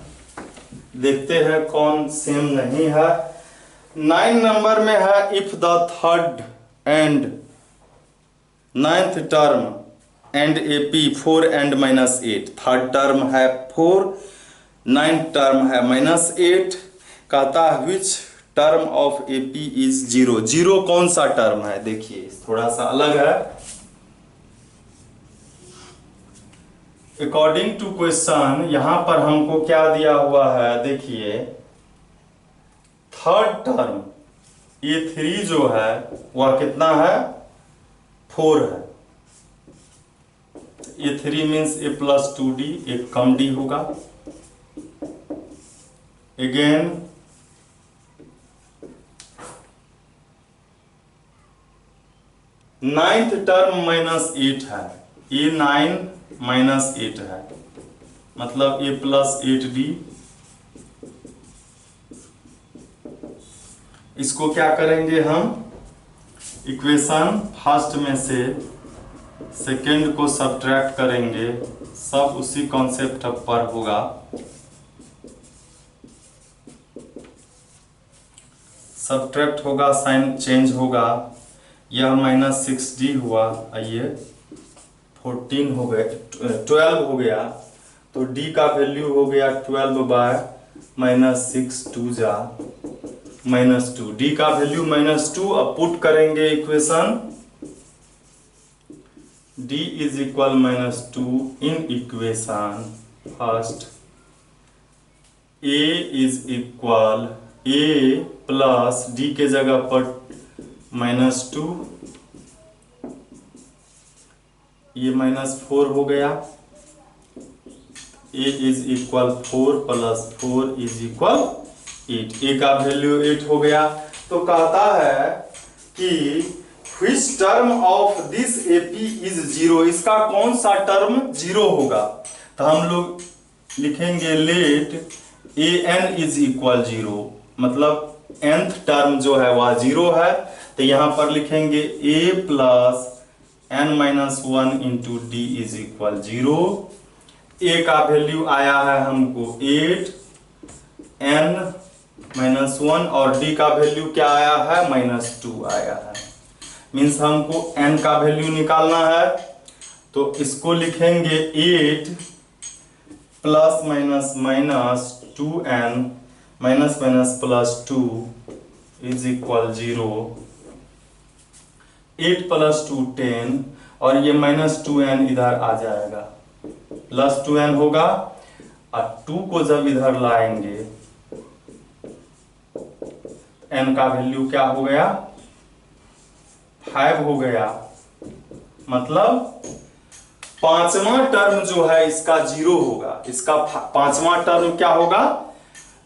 देखते हैं कौन सेम नहीं है। 9 नंबर में है, if the third and 9th term and AP 4 and -8, third term है 4, 9th टर्म है -8, कहता है which term of AP is 0। 0 कौन सा टर्म है, देखिए थोड़ा सा अलग है। अकॉर्डिंग टू क्वेश्चन यहां पर हमको क्या दिया हुआ है, देखिए थर्ड टर्म A3 जो है वह कितना है, 4 है। A3 means A plus 2D, एक कम D होगा। अगेन नाइन्थ टर्म -8 है, A9 -8 है, मतलब A प्लस 8D। इसको क्या करेंगे हम, इक्वेशन फर्स्ट में से सेकेंड को सब्ट्रैक्ट करेंगे, सब उसी कॉन्सेप्ट पर होगा। सब्ट्रैक्ट होगा, साइन चेंज होगा। यह -6D हुआ, आइए 14 हो गए, 12 हो गया, तो D का वैल्यू हो गया 12/-6 2 जा -2, D का वैल्यू -2। अब पुट करेंगे equation, D is equal -2 in equation first. A is equal A plus D के जगह पर -2, ये -4 हो गया। A is equal 4 plus 4 is equal 8, A का वैल्यू 8 हो गया। तो कहता है कि which term of this AP is 0, इसका कौन सा टर्म 0 होगा। तो हम लोग लिखेंगे लेट AN इज इक्वल 0, मतलब nth टर्म जो है वह 0 है। तो यहां पर लिखेंगे A plus n-1 into D is equal 0। A का वैल्यू आया है हमको 8, n-1 और D का वैल्यू क्या आया है, -2 आया है। मीन्स हमको n का वैल्यू निकालना है, तो इसको लिखेंगे 8 plus minus 2n minus plus 2 is equal 0। 8 plus 2 10, और ये -2n इधर आ जाएगा, प्लस 2n होगा, और 2 को जब इधर लाएंगे n का वैल्यू क्या हो गया, 5 हो गया। मतलब पांचवा टर्म जो है इसका 0 होगा। इसका पांचवा टर्म क्या होगा,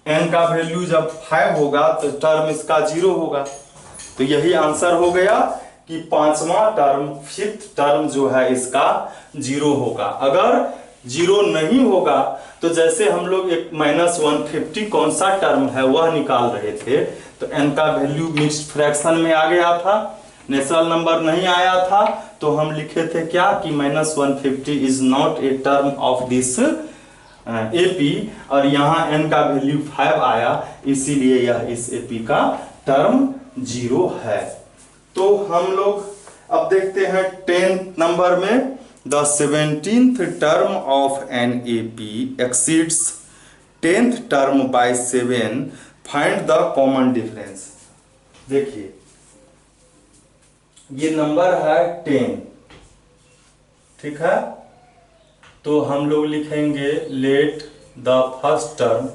n का वैल्यू जब 5 होगा तो टर्म इसका 0 होगा। तो यही आंसर हो गया कि पांचवा टर्म, फिफ्थ टर्म जो है इसका 0 होगा। अगर 0 नहीं होगा तो जैसे हम लोग एक -150 कौन सा टर्म है वह निकाल रहे थे, तो n का वैल्यू मिक्स्ड फ्रैक्शन में आ गया था, नेचुरल नंबर नहीं आया था, तो हम लिखे थे क्या कि -150 is not a term of this AP, और यहाँ n का वैल्यू 5 आया, इसीलिए यह इस एपी का टर्म 0 है। तो हम लोग अब देखते हैं 10th नंबर में, the 17th term of an AP exceeds 10th term by 7, find the common difference. देखिए ये नंबर है 10, ठीक है, तो हम लोग लिखेंगे लेट द फर्स्ट टर्म,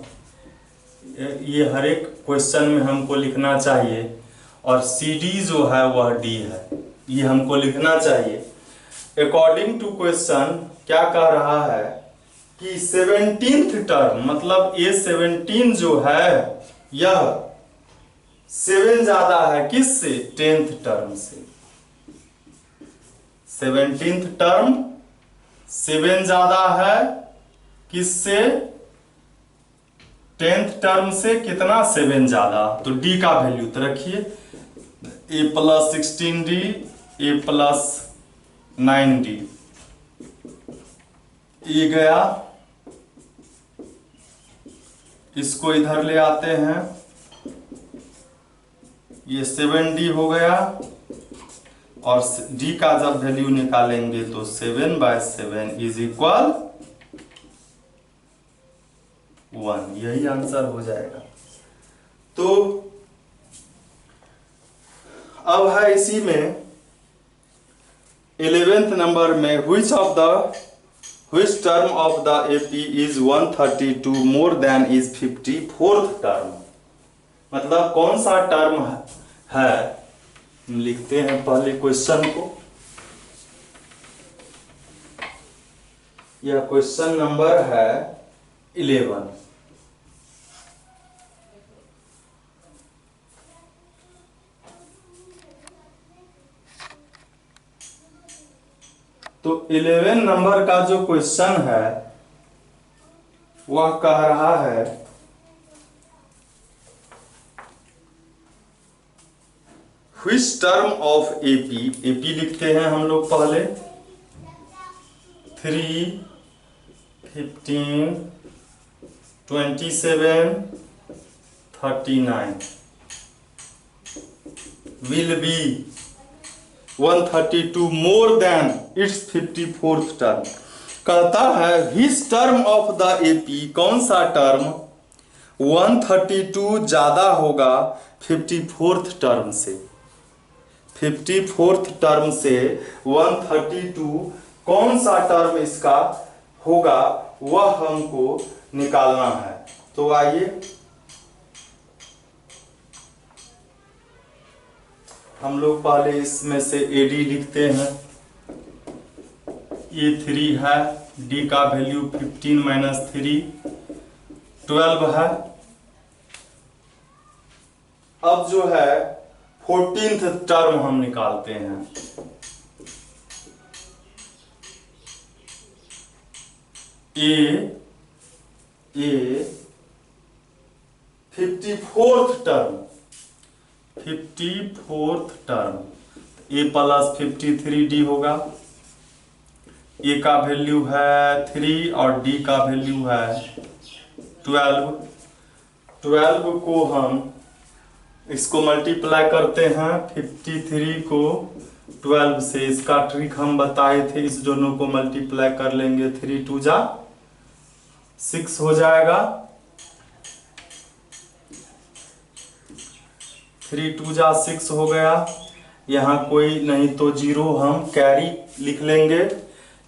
ये हर एक क्वेश्चन में हमको लिखना चाहिए, और सी डी जो है वह डी है, ये हमको लिखना चाहिए। अकॉर्डिंग टू क्वेश्चन क्या कह रहा है कि 17th टर्म, मतलब ये 17 जो है यह 7 ज्यादा है किससे, 10th टर्म से। 17th टर्म 7 ज्यादा है किससे, 10th टर्म से। कितना 7 ज्यादा, तो डी का वैल्यू तो रखिए a+16d a+9d, ये गया, इसको इधर ले आते हैं, ये 7d हो गया, और d का जब वैल्यू निकालेंगे तो 7/7 इज इक्वल 1, यही आंसर हो जाएगा। तो अब है इसी में 11th नंबर में, which term of the AP is 132 more than is 50, fourth term, मतलब कौन सा टर्म है, लिखते हैं पहले क्वेश्चन को। यह क्वेश्चन नंबर है 11। तो 11 नंबर का जो क्वेश्चन है वह कह रहा है which term of AP, AP लिखते हैं हम लोग पहले, 3, 15, 27, 39 will be 132 more than its 54th term। कहता है which term of the AP, कौन सा टर्म 132 ज्यादा होगा 54th टर्म से। 54th टर्म से 132 कौन सा टर्म इसका होगा वह हमको निकालना है। तो आइए हम लोग पहले इसमें से AD लिखते हैं, ये 3 है, D का वैल्यू 15 - 3 12 है। अब जो है 14th टर्म हम निकालते हैं, A 54th term, 54th term A+53D होगा। A का वैल्यू है 3 और D का वैल्यू है 12। 12 को हम इसको मल्टीप्लाई करते हैं, 53 को 12 से, इसका ट्रिक हम बताए थे, इस दोनों को मल्टीप्लाई कर लेंगे, 3 2 जा 6 हो जाएगा, 3 2 जा 6 हो गया। यहाँ कोई नहीं तो 0 हम कैरी लिख लेंगे,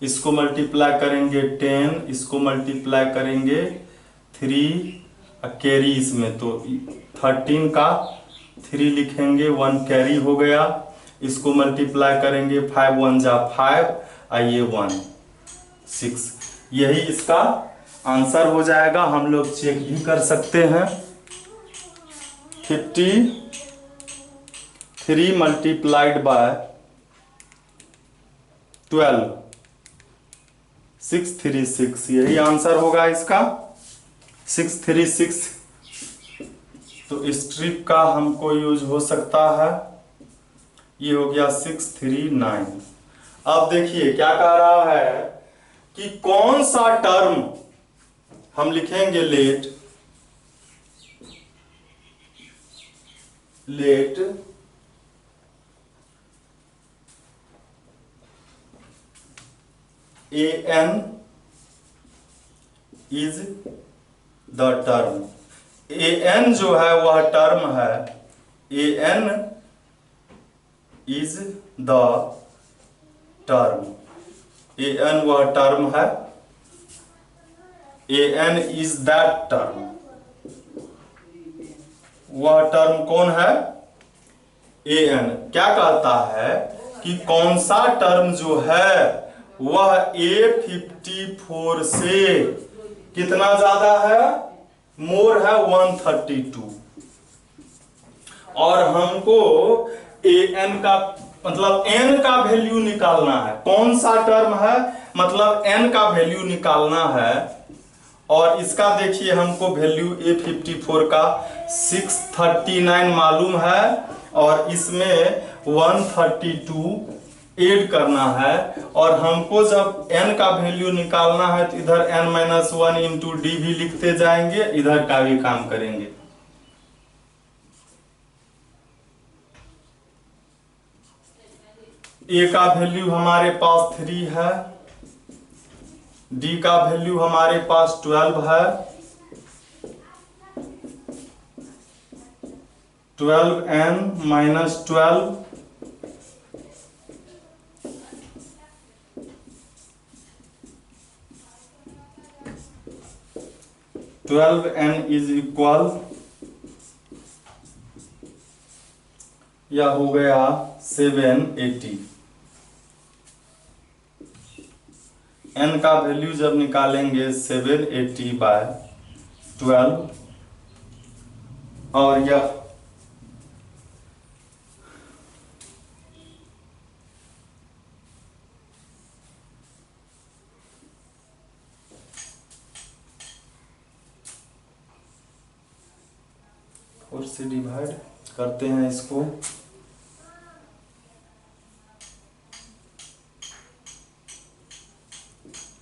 इसको मल्टीप्लाई करेंगे 10, इसको मल्टीप्लाई करेंगे 3 कैरी इसमें, तो 13 का 3 लिखेंगे, 1 कैरी हो गया। इसको मल्टीप्लाई करेंगे 5 1 जा 5 ये 1 6, यही इसका आंसर हो जाएगा। हम लोग चेक भी कर सकते हैं। 53 मल्टीप्लाइड बाय 12 636, यही आंसर होगा इसका 636। तो इस ट्रिक का हमको यूज हो सकता है। ये हो गया 639। अब देखिए क्या कह रहा है कि कौन सा टर्म हम लिखेंगे let an is the term. an जो है वह टर्म है, an is the term, an वह टर्म है, an इज दैट टर्म। वह टर्म कौन है? an। क्या कहता है कि कौन सा टर्म जो है वह A54 से कितना ज्यादा है? मोर है 132। और हमको an का मतलब n का वैल्यू निकालना है। कौन सा टर्म है मतलब n का वैल्यू निकालना है। और इसका देखिए हमको वैल्यू A54 का 639 मालूम है और इसमें 132 ऐड करना है। और हमको जब n का वैल्यू निकालना है तो इधर n-1 इंटू डी भी लिखते जाएंगे, इधर का भी काम करेंगे। a का वैल्यू हमारे पास 3 है, डी का वैल्यू हमारे पास 12 है, 12n-12 12n इज इक्वल, यह हो गया 780। n का वैल्यू जब निकालेंगे 780 बाय 12 और यह और से डिवाइड करते हैं इसको,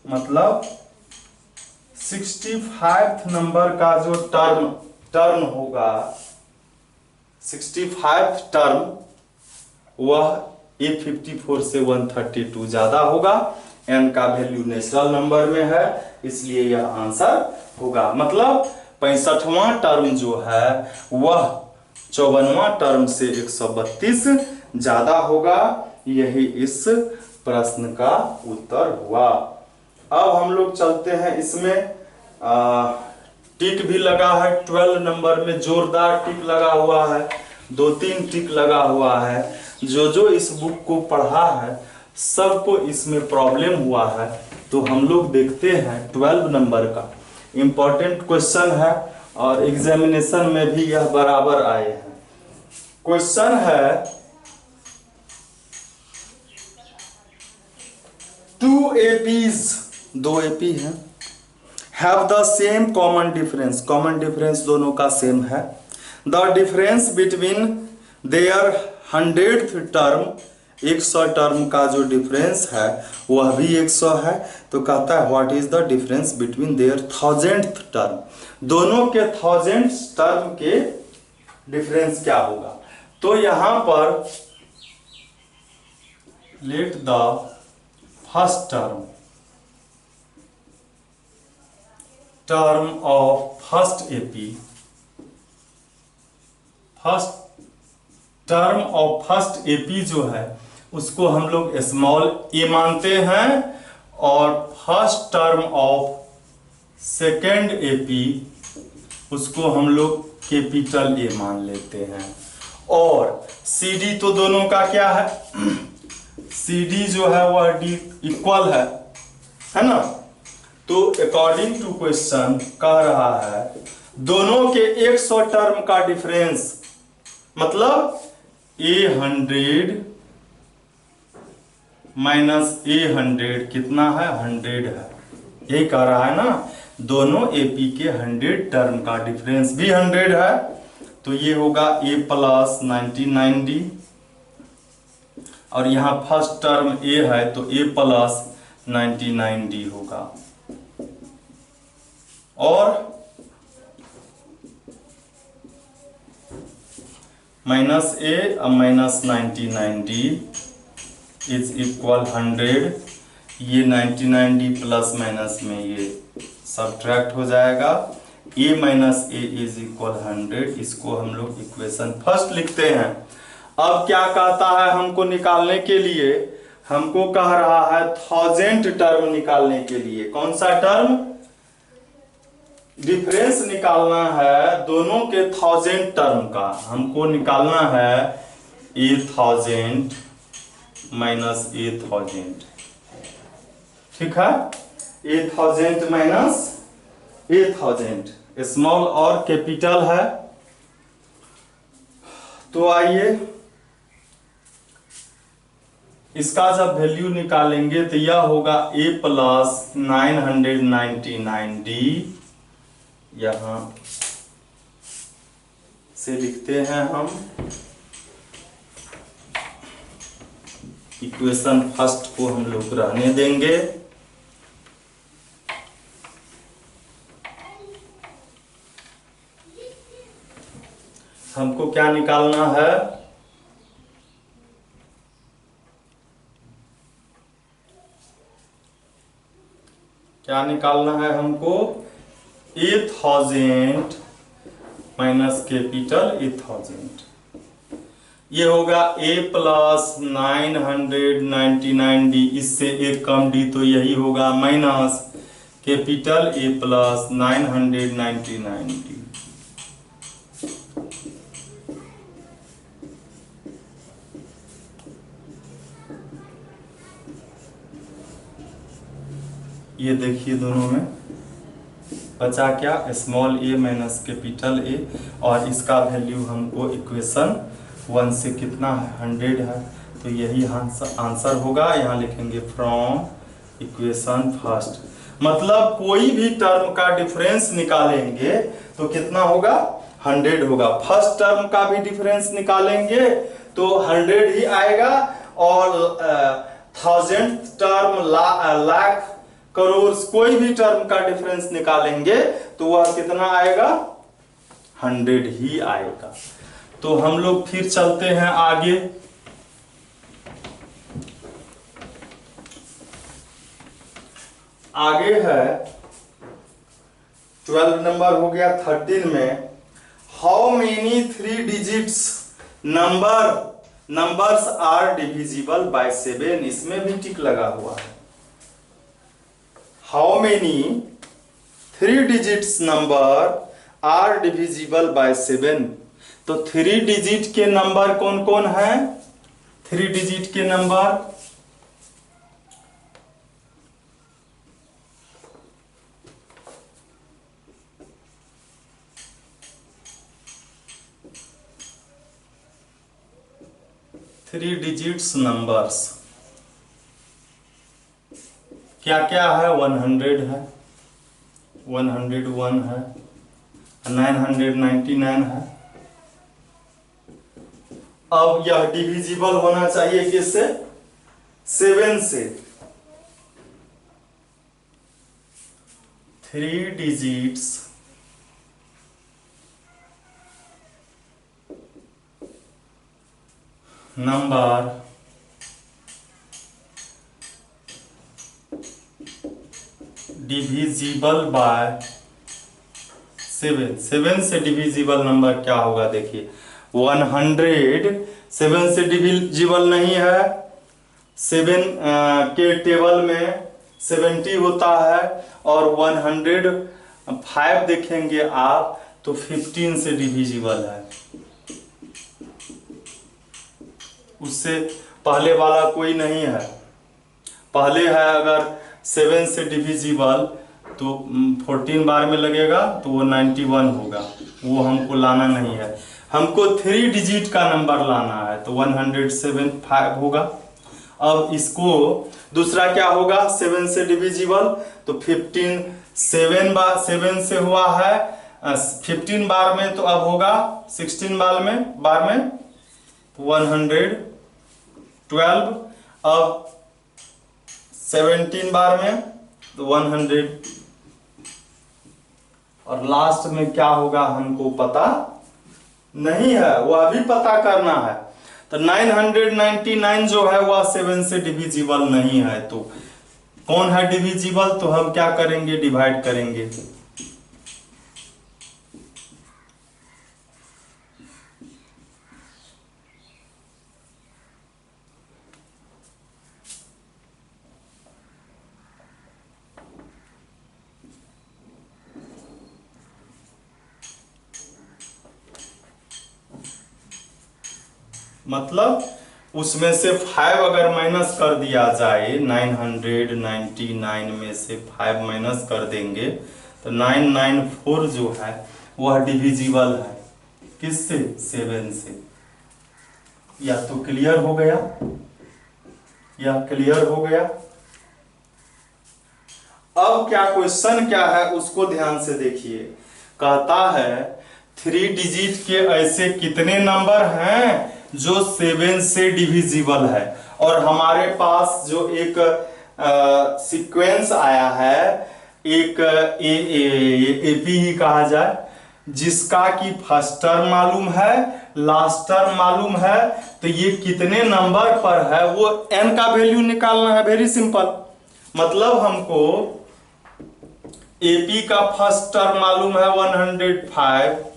मतलब 65 नंबर का जो टर्म होगा, 65 टर्म वह A54 से 132 ज्यादा होगा। n का वैल्यू नेचुरल नंबर में है इसलिए यह आंसर होगा। मतलब 65वां टर्म जो है वह 54वां टर्म से 132 ज्यादा होगा। यही इस प्रश्न का उत्तर हुआ। अब हम लोग चलते हैं, इसमें टिक भी लगा है, 12 नंबर में जोरदार टिक लगा हुआ है, 2-3 टिक लगा हुआ है। जो इस बुक को पढ़ा है सबको इसमें प्रॉब्लम हुआ है। तो हम लोग देखते हैं 12 नंबर का इंपॉर्टेंट क्वेश्चन है और एग्जामिनेशन में भी यह बराबर आए हैं। क्वेश्चन है 2 APs, 2 AP हैं, have the same common difference, common difference दोनों का सेम है। The difference between their 100th term, 100 term का जो डिफरेंस है वह भी 100 है। तो कहता है what is the difference between their 1000th term, दोनों के 1000th टर्म के डिफरेंस क्या होगा। तो यहां पर late the first term of first AP, first term of first AP जो है उसको हम लोग स्मॉल ए मानते हैं और first term of second AP उसको हम लोग कैपिटल ए मान लेते हैं। और CD तो दोनों का क्या है, CD जो है वह D इक्वल है ना। तो अकॉर्डिंग टू क्वेश्चन कह रहा है दोनों के 100 टर्म का डिफरेंस, मतलब A100 माइनस A100 कितना है, 100 है। यही कह रहा है ना, दोनों AP के 100 टर्म का डिफरेंस भी 100 है। तो ये होगा A प्लस 99D, और यहाँ फर्स्ट टर्म A है तो A प्लस 99D होगा। और minus A minus 99D is equal 100। ये 99D प्लस माइनस में ये सब्ट्रैक्ट हो जाएगा। A minus A is equal 100। इसको हम लोग इक्वेशन फर्स्ट लिखते हैं। अब क्या कहता है हमको निकालने के लिए, हमको कह रहा है 1000 टर्म निकालने के लिए। कौन सा टर्म, डिफरेंस निकालना है दोनों के 1000 टर्म का। हमको निकालना है A1000 माइनस A1000, ठीक है। A1000 माइनस A1000 स्मॉल और कैपिटल है। तो आइए इसका जब वैल्यू निकालेंगे तो यह होगा A प्लस 999D। यहां से लिखते हैं हम इक्वेशन फर्स्ट को हम लोग रहने देंगे। हमको क्या निकालना है, क्या निकालना है हमको, A1000 माइनस कैपिटल A1000। ये होगा A प्लस 999D, इससे एक कम D तो यही होगा, minus capital A plus 999D। ये देखिए दोनों में बचा क्या, small a minus capital A, और इसका वैल्यू हमको इक्वेशन 1 से कितना है, 100 है। तो यही आंसर होगा। यहाँ लिखेंगे फ्रॉम इक्वेशन फर्स्ट, मतलब कोई भी टर्म का डिफरेंस निकालेंगे तो कितना होगा, 100 होगा। फर्स्ट टर्म का भी डिफरेंस निकालेंगे तो 100 ही आएगा, और 1000 टर्म, लाख, करोड़, कोई भी टर्म का डिफरेंस निकालेंगे तो वह कितना आएगा, 100 ही आएगा। तो हम लोग फिर चलते हैं आगे। आगे है 12 नंबर हो गया। 13 में how many 3 digits numbers are divisible by 7। इसमें भी टिक लगा हुआ है। How many 3 digits number are divisible by 7। तो 3 डिजिट के नंबर कौन कौन है, 3 डिजिट के नंबर, थ्री डिजिट्स नंबर्स क्या क्या है, 100 है, 101 है, 999 है। अब यह डिविजिबल होना चाहिए किससे, 7 से। 3 डिजिट्स नंबर डिविजिबल बाय 7। 7 से डिविजिबल नंबर क्या होगा, देखिए 100 7 से डिविजिबल नहीं है। 7 के टेबल में 70 होता है, और 105 देखेंगे आप तो 15 से डिविजिबल है। उससे पहले वाला कोई नहीं है। पहले है अगर 7 से डिविजिबल तो 14 बार में लगेगा तो वो 91 होगा, वो हमको लाना नहीं है। हमको 3 डिजिट का नंबर लाना है तो 175 होगा। अब इसको दूसरा क्या होगा, 7 से डिविजिबल तो 15, 7 से हुआ है 15 बार में, तो अब होगा 16 बार में 112। अब 17 बार में तो 100, और लास्ट में क्या होगा हमको पता नहीं है, वो अभी पता करना है। तो 999 जो है वह 7 से डिविजिबल नहीं है, तो कौन है डिविजिबल, तो हम क्या करेंगे, डिवाइड करेंगे। मतलब उसमें से 5 अगर माइनस कर दिया जाए, 999 में से 5 माइनस कर देंगे तो 994 जो है वह डिविजिबल है किससे, 7 से। या तो क्लियर हो गया, या क्लियर हो गया। अब क्या क्वेश्चन क्या है उसको ध्यान से देखिए। कहता है 3 डिजिट के ऐसे कितने नंबर हैं जो 7 से डिविजिबल है, और हमारे पास जो एक सीक्वेंस आया है, एक एपी ही कहा जाए, जिसका कि फर्स्ट टर्म मालूम है, लास्ट टर्म मालूम है, तो ये कितने नंबर पर है वो n का वैल्यू निकालना है। वेरी सिंपल, मतलब हमको एपी का फर्स्ट टर्म मालूम है 105,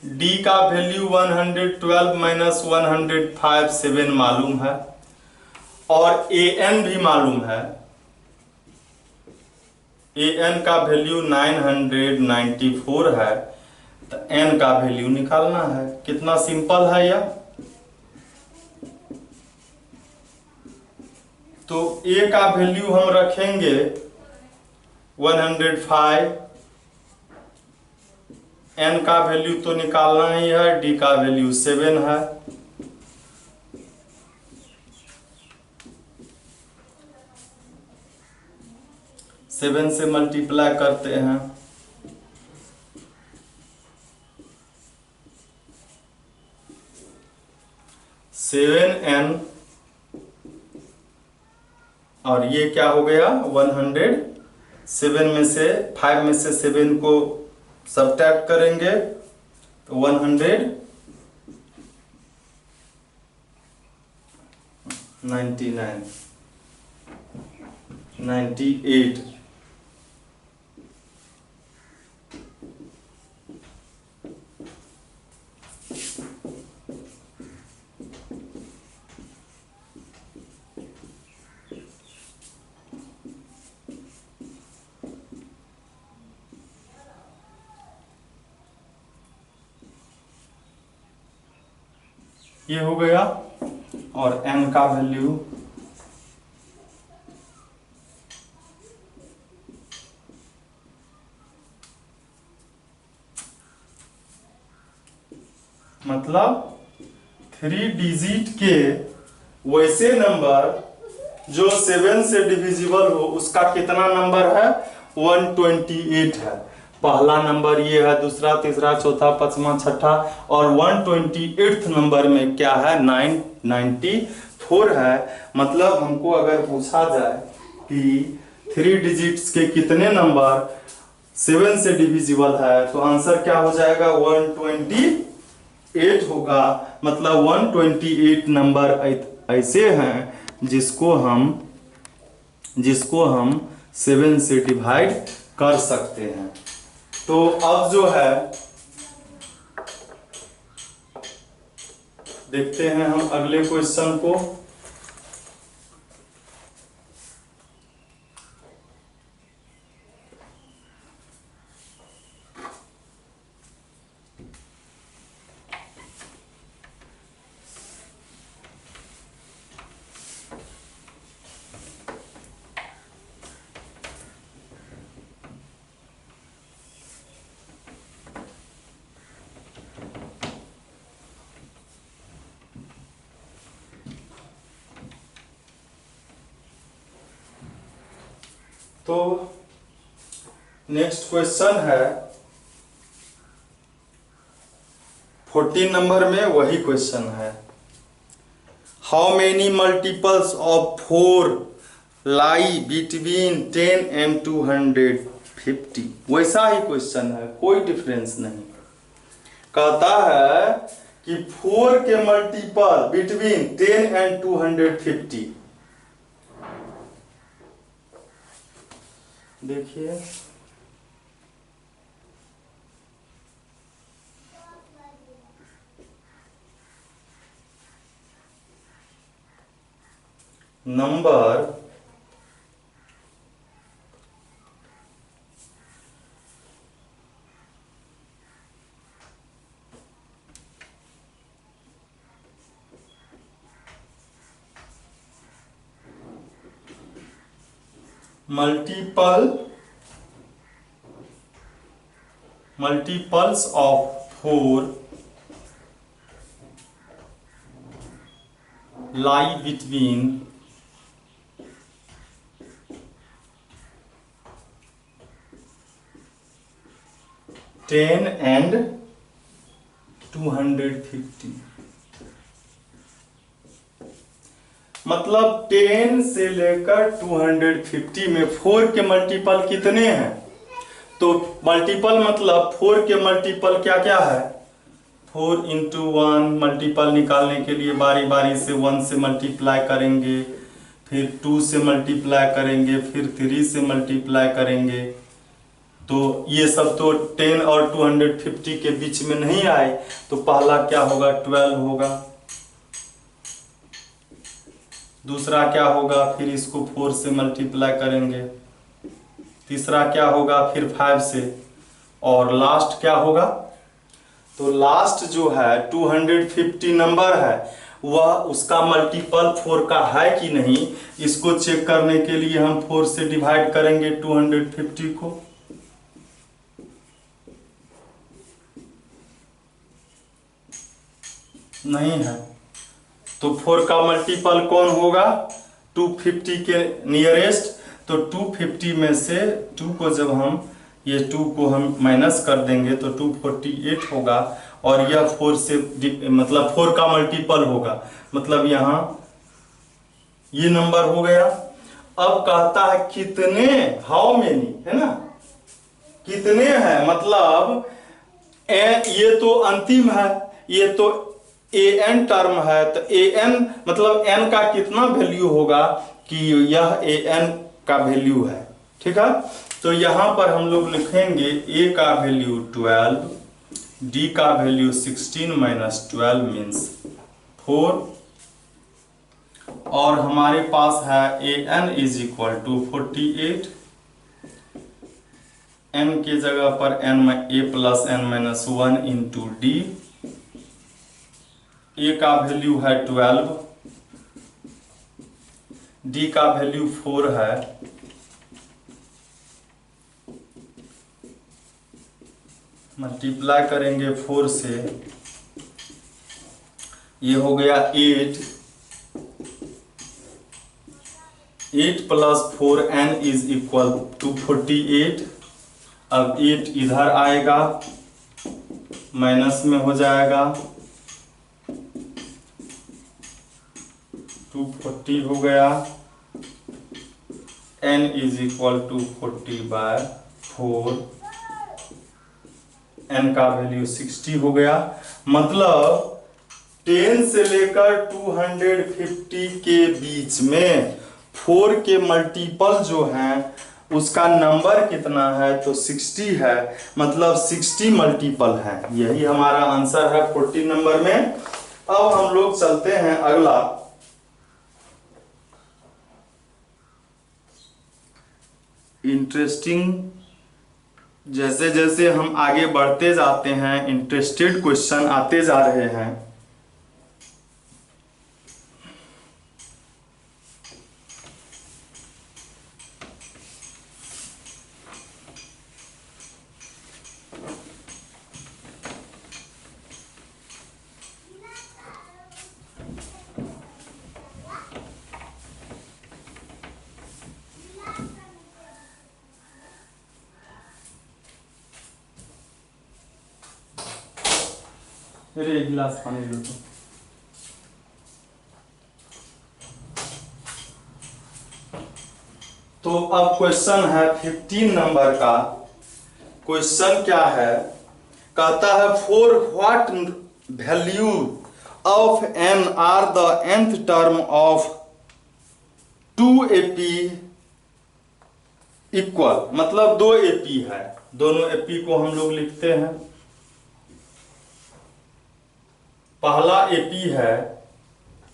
डी का वैल्यू 112 माइनस 105 7 मालूम है, और ए एन भी मालूम है। ए एन का वैल्यू 994 है, तो एन का वैल्यू निकालना है। कितना सिंपल है यह। तो ए का वैल्यू हम रखेंगे 105, एन का वैल्यू तो निकालना ही है, डी का वैल्यू 7 है। सेवन से मल्टीप्लाई करते हैं, सेवन एन, और ये क्या हो गया 100। 7 में से 5 में से 7 को सब्ट्रैक्ट करेंगे तो 98। ये हो गया, और n का वैल्यू मतलब 3 डिजिट के वैसे नंबर जो 7 से डिविजिबल हो, उसका कितना नंबर है, 128 है। पहला नंबर ये है, दूसरा, तीसरा, चौथा, पांचवा, छठा, और 128th नंबर में क्या है, 994 है। मतलब हमको अगर पूछा जाए कि 3 डिजिट्स के कितने नंबर 7 से डिविजिबल है, तो आंसर क्या हो जाएगा, 128 होगा। मतलब 128 नंबर ऐसे हैं जिसको हम 7 से डिवाइड कर सकते हैं। तो अब जो है देखते हैं हम अगले क्वेश्चन को। तो नेक्स्ट क्वेश्चन है 14 नंबर में वही क्वेश्चन है, how many multiples of 4 lie between 10 and 250। वैसा ही क्वेश्चन है, कोई डिफरेंस नहीं। कहता है कि 4 के मल्टीपल बिटवीन 10 एंड 250। देखिए number multiples of 4 lie between 10 and 250। मतलब 10 से लेकर 250 में 4 के मल्टीपल कितने हैं? तो मल्टीपल मतलब 4 के मल्टीपल क्या क्या है? 4 इंटू 1। मल्टीपल निकालने के लिए बारी बारी से 1 से मल्टीप्लाई करेंगे, फिर 2 से मल्टीप्लाई करेंगे, फिर 3 से मल्टीप्लाई करेंगे। तो ये सब तो 10 और 250 के बीच में नहीं आए, तो पहला क्या होगा? 12 होगा। दूसरा क्या होगा? फिर इसको 4 से मल्टीप्लाई करेंगे। तीसरा क्या होगा? फिर 5 से। और लास्ट क्या होगा? तो लास्ट जो है 250 नंबर है, वह उसका मल्टीपल 4 का है कि नहीं, इसको चेक करने के लिए हम 4 से डिवाइड करेंगे 250 को। नहीं है तो 4 का मल्टीपल कौन होगा? 250 के नियरेस्ट। तो 250 में से 2 को जब हम ये 2 को हम माइनस कर देंगे तो 248 होगा, और यह 4 से मतलब 4 का मल्टीपल होगा, मतलब यहाँ ये नंबर हो गया। अब कहता है कितने, हाउ मेनी, है ना, कितने हैं, मतलब ये तो अंतिम है, ये तो an टर्म है, तो an मतलब n का कितना वैल्यू होगा कि यह an का वैल्यू है। ठीक है, तो यहां पर हम लोग लिखेंगे a का वैल्यू 12, d का वैल्यू 16 माइनस 12 मीन्स 4, और हमारे पास है an is equal to 48। n के जगह पर a plus n minus 1 into d. a का वैल्यू है 12, d का वैल्यू 4 है, मल्टीप्लाई करेंगे 4 से, ये हो गया 8 plus 4 n is equal to 48। अब 8 इधर आएगा, माइनस में हो जाएगा, 240 हो गया, n is equal to 40/4, n का वैल्यू 60 हो गया। मतलब 10 से लेकर 250 के बीच में 4 के मल्टीपल जो हैं उसका नंबर कितना है? तो 60 है, मतलब 60 मल्टीपल है। यही हमारा आंसर है 14 नंबर में। अब हम लोग चलते हैं अगला, इंटरेस्टिंग। जैसे जैसे हम आगे बढ़ते जाते हैं इंटरेस्टेड क्वेश्चन आते जा रहे हैं। फिर एक गिलास पानी लो तो अब क्वेश्चन है 15 नंबर का। क्वेश्चन क्या है, कहता है for what value of n are the nth term of 2ap equal, मतलब दो एपी है, दोनों एपी को हम लोग लिखते हैं। पहला एपी है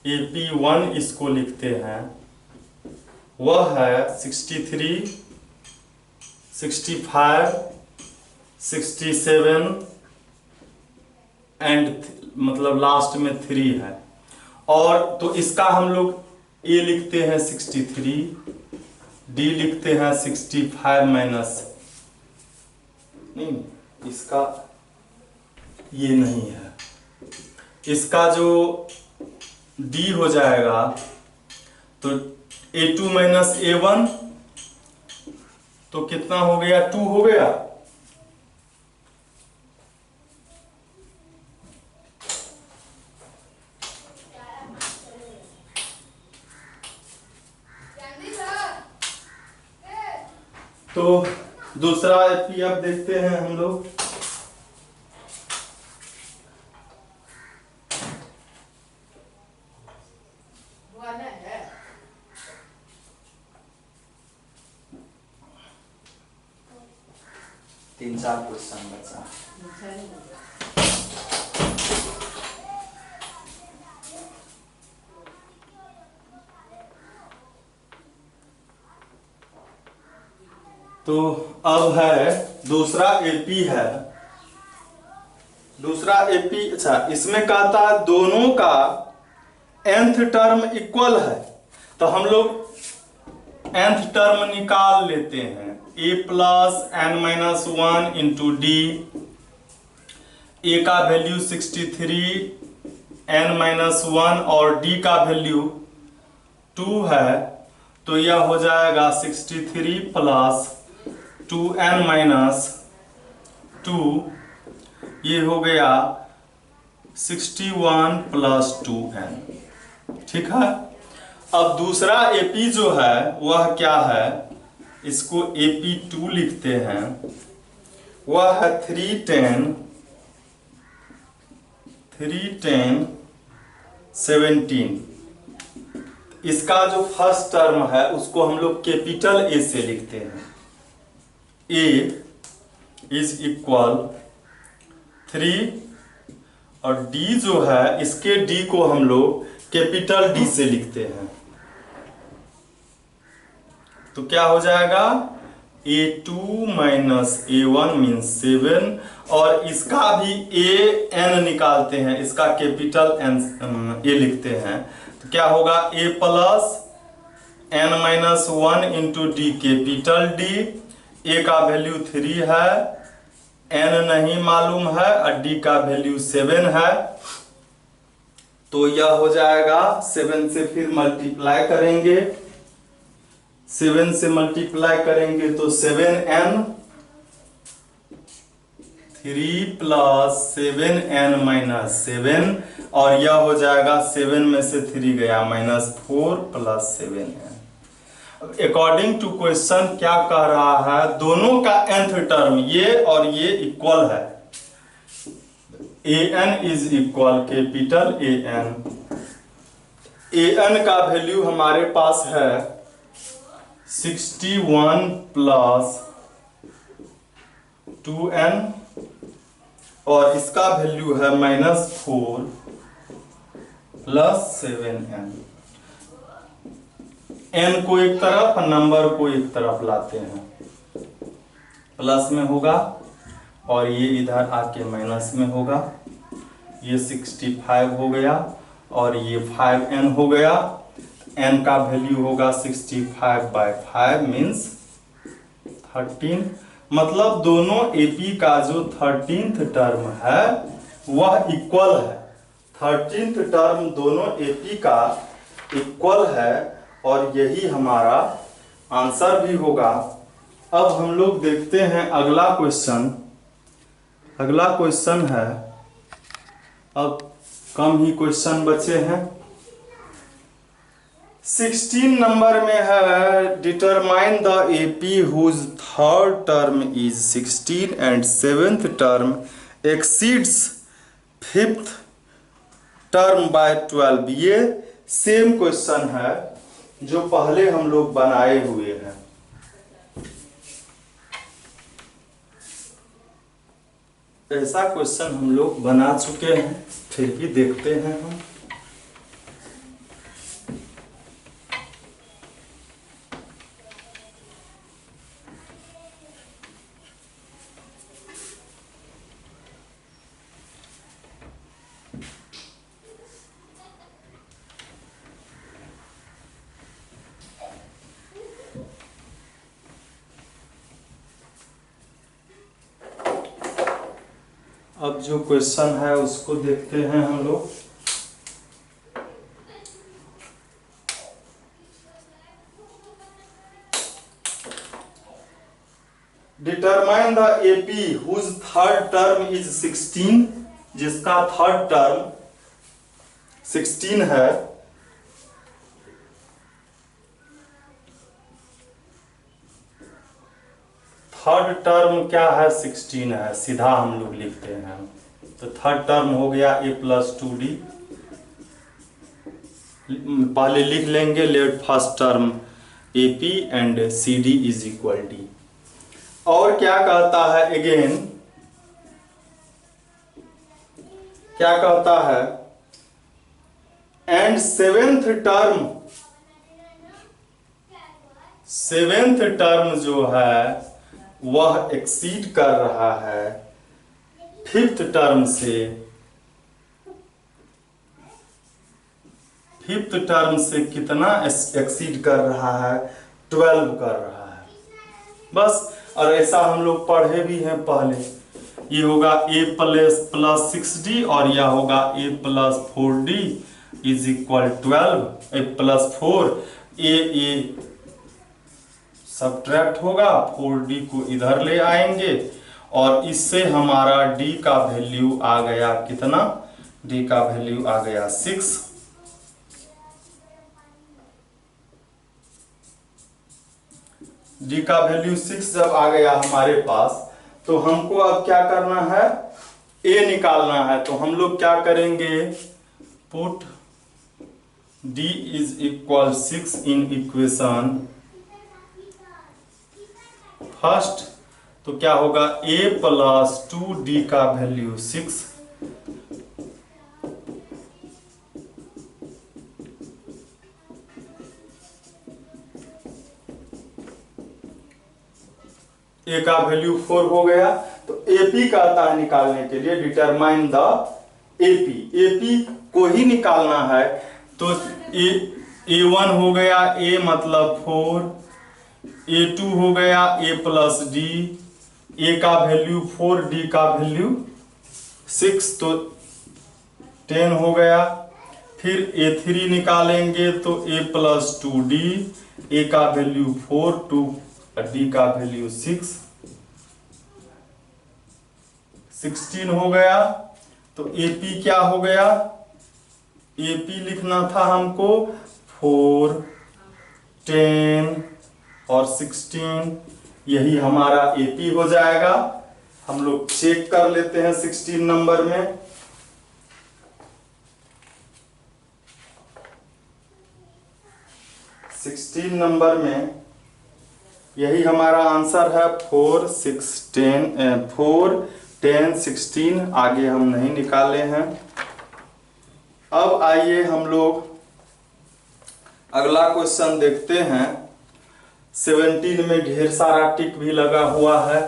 AP1, इसको लिखते हैं, वह है 63, 65, 67 एंड मतलब लास्ट में 3 है। और तो इसका हम लोग ए लिखते हैं 63, डी लिखते हैं 65 माइनस, नहीं इसका ये नहीं है, इसका जो डी हो जाएगा तो A2 माइनस A1, तो कितना हो गया, 2 हो गया। तो दूसरा एपी अब देखते हैं हम लोग। तीन चार क्वेश्चन बचा। तो अब है दूसरा एपी है, दूसरा एपी, अच्छा इसमें कहता है दोनों का nth टर्म इक्वल है, तो हम लोग nth टर्म निकाल लेते हैं। a plus n minus 1 into D, A का वैल्यू 63, n माइनस 1 और d का वैल्यू 2 है, तो यह हो जाएगा 63 प्लस 2n माइनस 2, ये हो गया 61 प्लस 2n। ठीक है। अब दूसरा एपी जो है वह क्या है, इसको AP2 लिखते हैं, वह है 310 17। इसका जो फर्स्ट टर्म है उसको हम लोग कैपिटल ए से लिखते हैं। A इज इक्वल 3 और D जो है इसके D को हम लोग कैपिटल D से लिखते हैं, तो क्या हो जाएगा A2 माइनस A1 मीन्स 7, और इसका भी AN निकालते हैं, इसका कैपिटल N A लिखते हैं, तो क्या होगा A plus n minus 1 into D capital D, A का वैल्यू 3 है, n नहीं मालूम है और D का वैल्यू 7 है, तो यह हो जाएगा 7 से फिर मल्टीप्लाई करेंगे, 7 से मल्टीप्लाई करेंगे तो 7n, 3 प्लस 7n माइनस 7, और यह हो जाएगा 7 में से 3 गया -4 plus 7n। According to question क्या कह रहा है, दोनों का nth टर्म ये और ये इक्वल है, an is equal capital an। an का वैल्यू हमारे पास है 61 प्लस 2n, और इसका वैल्यू है -4 प्लस 7n। n को एक तरफ, नंबर को एक तरफ लाते हैं, प्लस में होगा और ये इधर आके माइनस में होगा, ये 65 हो गया और ये 5n हो गया, n का वैल्यू होगा 65/5 मीन्स 13, मतलब दोनों AP का जो 13th टर्म है वह इक्वल है, 13th टर्म दोनों AP का इक्वल है, और यही हमारा आंसर भी होगा। अब हम लोग देखते हैं अगला क्वेश्चन। अगला क्वेश्चन है अब कम ही क्वेश्चन बचे हैं। 16 नंबर में है determine the AP whose third term is 16 and seventh term exceeds fifth term by 12। ये सेम क्वेश्चन है जो पहले हम लोग बनाए हुए हैं। ऐसा क्वेश्चन हम लोग बना चुके हैं, फिर भी देखते हैं हम। अब जो क्वेश्चन है उसको देखते हैं हम लोग। Determine the AP whose third term is 16, जिसका थर्ड टर्म 16 है। थर्ड टर्म क्या है? 16 है, सीधा हम लोग लिखते हैं। तो थर्ड टर्म हो गया a+2d। पहले लिख लेंगे let first term AP and CD is equal D। और क्या कहता है अगेन, क्या कहता है? एंड सेवेंथ टर्म जो है वह एक्सीड कर रहा है फिफ्थ टर्म से। फिफ्थ टर्म से कितना एक्सीड कर रहा है? 12 कर रहा है बस। और ऐसा हम लोग पढ़े भी हैं पहले। ये होगा a+6d और यह होगा a+4d is equal 12। a+4 a subtract होगा, 4d को इधर ले आएंगे और इससे हमारा d का वैल्यू आ गया कितना? d का वैल्यू आ गया 6। d का वैल्यू 6 जब आ गया हमारे पास, तो हमको अब क्या करना है? a निकालना है। तो हम लोग क्या करेंगे? Put d is equal 6 in equation first. तो क्या होगा? a+2d का वैल्यू 6 a का वैल्यू 4 हो गया। तो AP कहता है निकालने के लिए डिटरमाइन द AP को ही निकालना है। तो a1 हो गया, a मतलब 4, a2 हो गया a+d, a का वैल्यू 4, d का वैल्यू 6 तो 10 हो गया। फिर a3 निकालेंगे तो a+2d, a का वैल्यू 4 2 d का वैल्यू 6 16 हो गया। तो AP क्या हो गया? AP लिखना था हमको 4 10 और 16, यही हमारा AP हो जाएगा। हम लोग चेक कर लेते हैं 16 नंबर में। नंबर में यही हमारा आंसर है 4 10 16। आगे हम नहीं निकाले हैं। अब आइए हम लोग अगला क्वेश्चन देखते हैं। 17 में ढेर सारा टिक भी लगा हुआ है।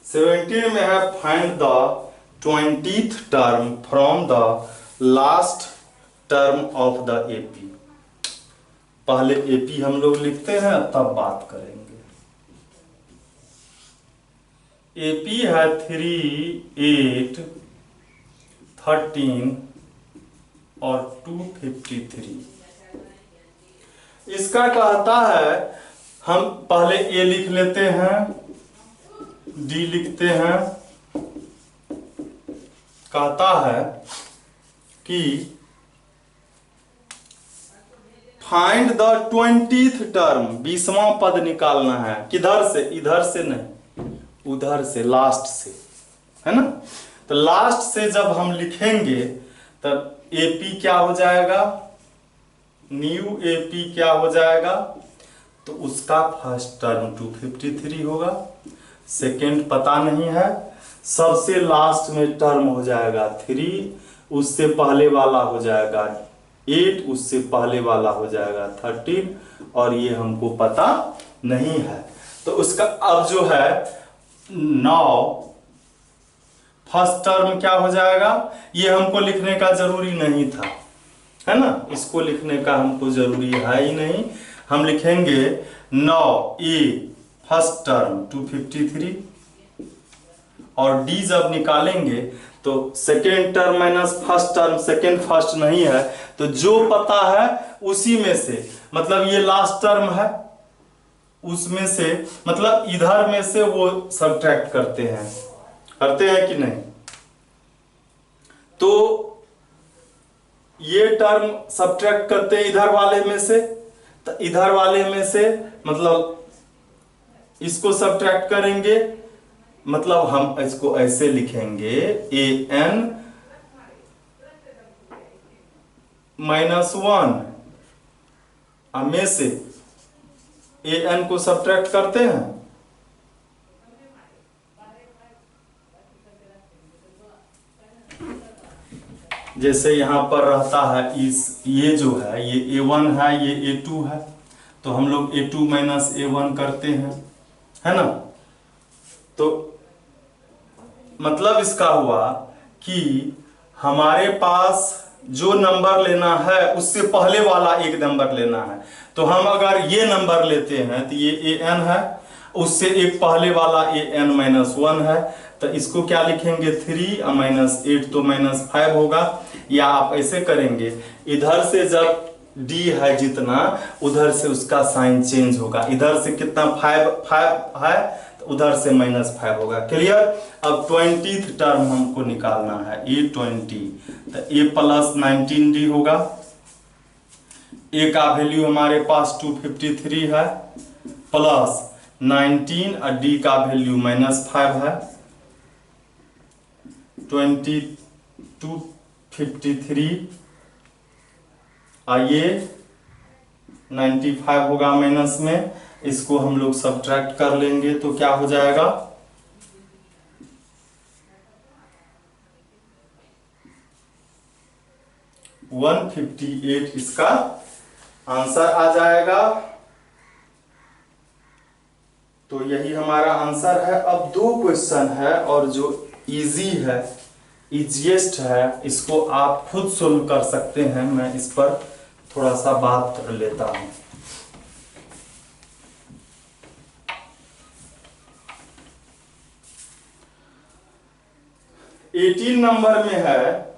सेवेंटीन में है find the 20th term from the last term of the AP। पहले AP हम लोग लिखते हैं तब बात करेंगे। AP है 3 8 13 और 253। इसका कहता है, हम पहले ए लिख लेते हैं, डी लिखते हैं। कहता है कि फाइंड द 20th टर्म, 20वां पद निकालना है। किधर से? इधर से नहीं, उधर से, लास्ट से, है ना। तो लास्ट से जब हम लिखेंगे तब एपी क्या हो जाएगा, न्यू एपी क्या हो जाएगा, तो उसका फर्स्ट टर्म 253 होगा, सेकेंड पता नहीं है, सबसे लास्ट में टर्म हो जाएगा 3, उससे पहले वाला हो जाएगा 8, उससे पहले वाला हो जाएगा 13, और ये हमको पता नहीं है। तो उसका अब जो है 9 फर्स्ट टर्म क्या हो जाएगा, ये हमको लिखने का जरूरी नहीं था, है ना, इसको लिखने का हमको जरूरी है ही नहीं। हम लिखेंगे 9 ए फर्स्ट टर्म 253, और डी जब निकालेंगे तो second term minus first term, second first नहीं है, तो जो पता है उसी में से, मतलब ये लास्ट टर्म है, उसमें से, मतलब इधर में से वो सब्ट्रैक्ट करते हैं कि नहीं। तो ये टर्म सब्ट्रैक्ट करते हैं इधर वाले में से, तो इधर वाले में से मतलब इसको सब्ट्रैक्ट करेंगे, मतलब हम इसको ऐसे लिखेंगे an -1 में से an को सब्ट्रैक्ट करते हैं, जैसे यहां पर रहता है ये जो है ये a1 है, ये a2 है, तो हम लोग a2 - a1 करते हैं, है ना। तो मतलब इसका हुआ कि हमारे पास जो नंबर लेना है उससे पहले वाला एक नंबर लेना है। तो हम अगर ये नंबर लेते हैं तो ये an है, उससे एक पहले वाला an -1 है, तो इसको क्या लिखेंगे 3 -8 तो -5 होगा। या आप ऐसे करेंगे, इधर से जब d है जितना, उधर से उसका साइन चेंज होगा, इधर से कितना 5 है तो उधर से -5 होगा। क्लियर। अब 20th टर्म हमको निकालना है, a20, तो a + 19d होगा। a का वैल्यू हमारे पास 253 है, प्लस 19 और d का वैल्यू -5 है, 253 आइए 95 होगा माइनस में, इसको हम लोग सब्ट्रैक्ट कर लेंगे तो क्या हो जाएगा 158, इसका आंसर आ जाएगा। तो यही हमारा आंसर है। अब 2 क्वेश्चन है और जो इजी है, इजीएस्ट है, इसको आप खुद सोल्व कर सकते हैं, मैं इस पर थोड़ा सा बात कर लेता हूं। एटीन नंबर में है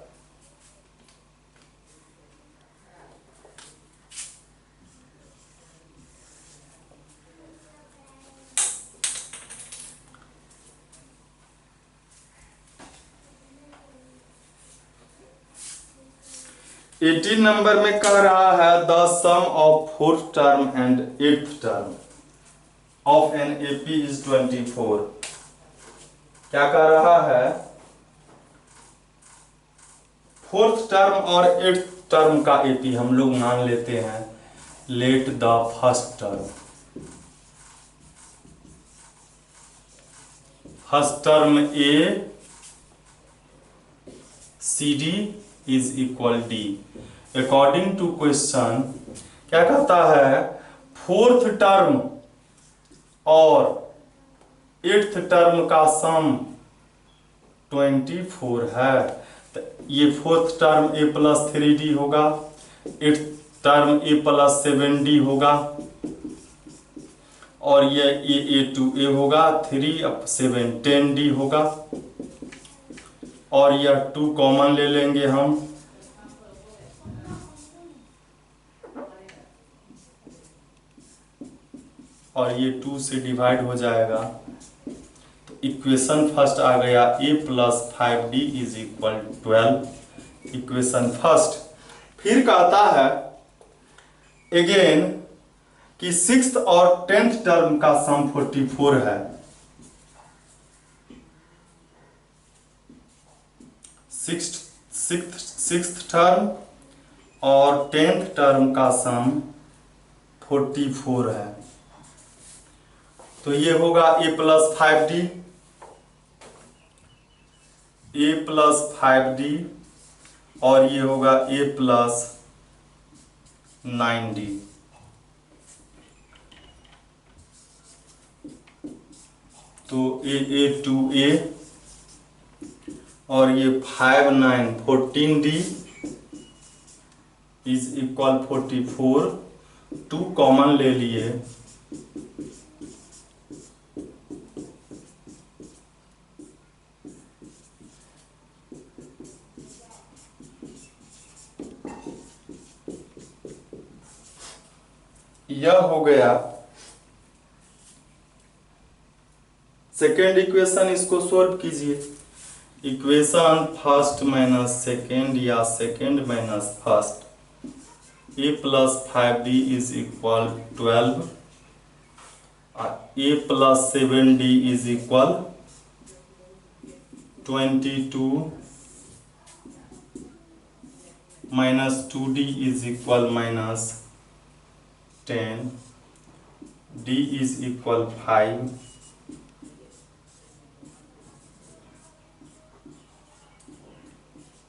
नंबर में कह रहा है the sum of 4th term and 8th term of an AP is 24। क्या कह रहा है 4th टर्म और 8th टर्म का एपी हम लोग मान लेते हैं, let the first term a c d is equal d. According to question क्या कहता है 4th टर्म और 8th टर्म का सम 24 है, तो ये 4th टर्म a + 3d होगा, 8th टर्म a + 7d होगा, और ये a 2a होगा, 3 + 7 10d होगा। और यह 2 कॉमन ले लेंगे हम, और ये 2 से डिवाइड हो जाएगा। तो इक्वेशन फर्स्ट आ गया a plus 5d is equal 12, equation first. फिर कहता है अगेन कि 6th और 10th टर्म का सम 44 है। 6th टर्म और 10th टर्म का सम 44 है। तो ये होगा a plus 5d, a plus 5d, और ये होगा a प्लस 9d। तो a 2a, और ये 5 9 14d इज इक्वल 44, 2 कॉमन ले लिए, यह हो गया सेकेंड इक्वेशन। इसको सोल्व कीजिए, इक्वेशन फर्स्ट माइनस सेकेंड या second minus first, a plus 5d is equal 12, a plus 7d is equal 22, minus 2d is equal minus 10, d is equal 5,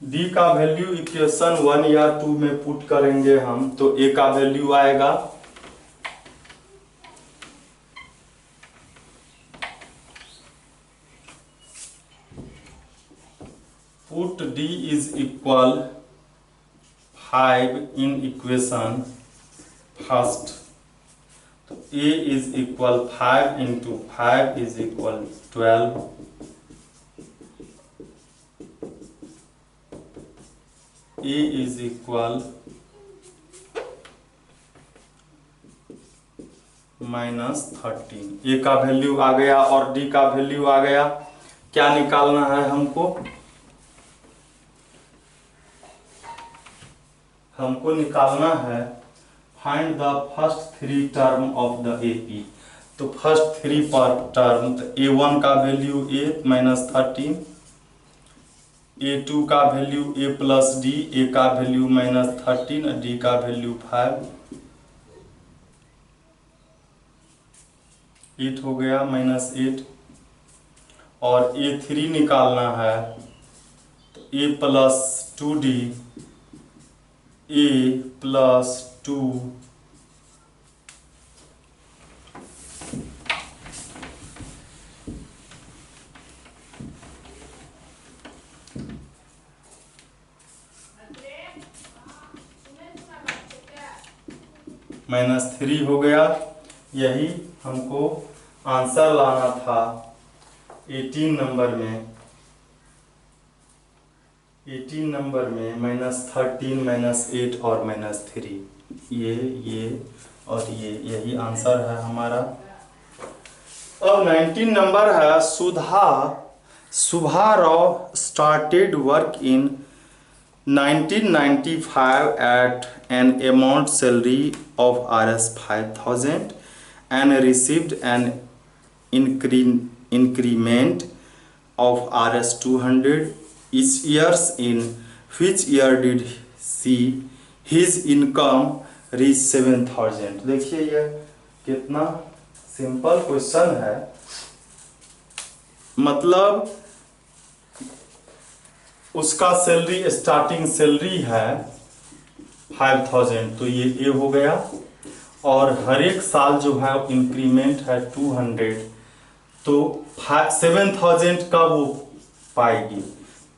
d का value equation 1 या 2 में put करेंगे हम, तो a का value आएगा put d is equal 5 in equation first. तो a is equal 5 into 5 is equal 12, a is equal -13। a का वैल्यू आ गया और d का वैल्यू आ गया। क्या निकालना है हमको? हमको निकालना है find the first 3 term of the AP। तो फर्स्ट 3 पर टर्म, तो a1 का वैल्यू a -13, a2 का value a plus d, a का वैल्यू -13, d का वैल्यू 5, 8 हो गया -8। और a3 निकालना है, तो a plus 2d, a plus 2 -3 हो गया। यही हमको आंसर लाना था 18 नंबर में। 18 नंबर में -13, -8 और -3, ये और ये, यही आंसर है हमारा। अब 19 नंबर है Sudha Rao started work in 1995 at an amount salary of Rs 5,000 and received an increment of Rs 200 each years. In which year did his income reach 7,000? देखिए ये कितना सिंपल क्वेश्चन है। मतलब उसका सैलरी, स्टार्टिंग सैलरी है 5,000, तो ये ए हो गया। और हर एक साल जो है इंक्रीमेंट है 200, तो 7,000 का वो पाएगी,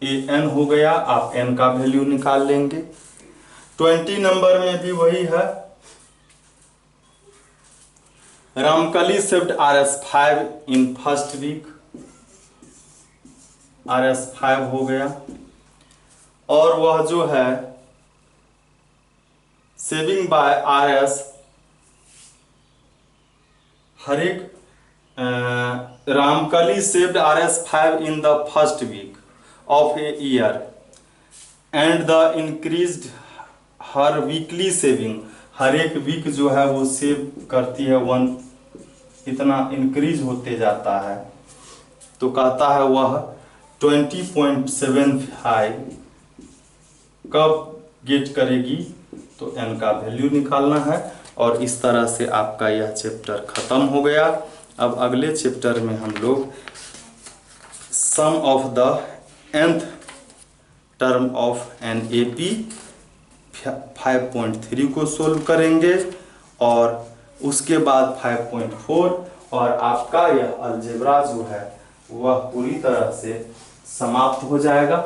ए एन हो गया। आप एन का वैल्यू निकाल लेंगे। 20 नंबर में भी वही है। Ramkali saved Rs 5 in first week. RS5 हो गया। और वह जो है सेविंग बाय RS हर एक Ramkali saved RS5 in the first week of a year and the increased her weekly saving, हर एक वीक जो है वो सेव करती है 1, इतना इंक्रीज होते जाता है। तो कहता है वह 20.75 कब गेट करेगी, तो n का वैल्यू निकालना है। और इस तरह से आपका यह चैप्टर खत्म हो गया। अब अगले चैप्टर में हम लोग sum of the nth term of an AP 5.3 को सोल्व करेंगे और उसके बाद 5.4, और आपका यह अलजेब्रा जो है वह पूरी तरह से समाप्त हो जाएगा।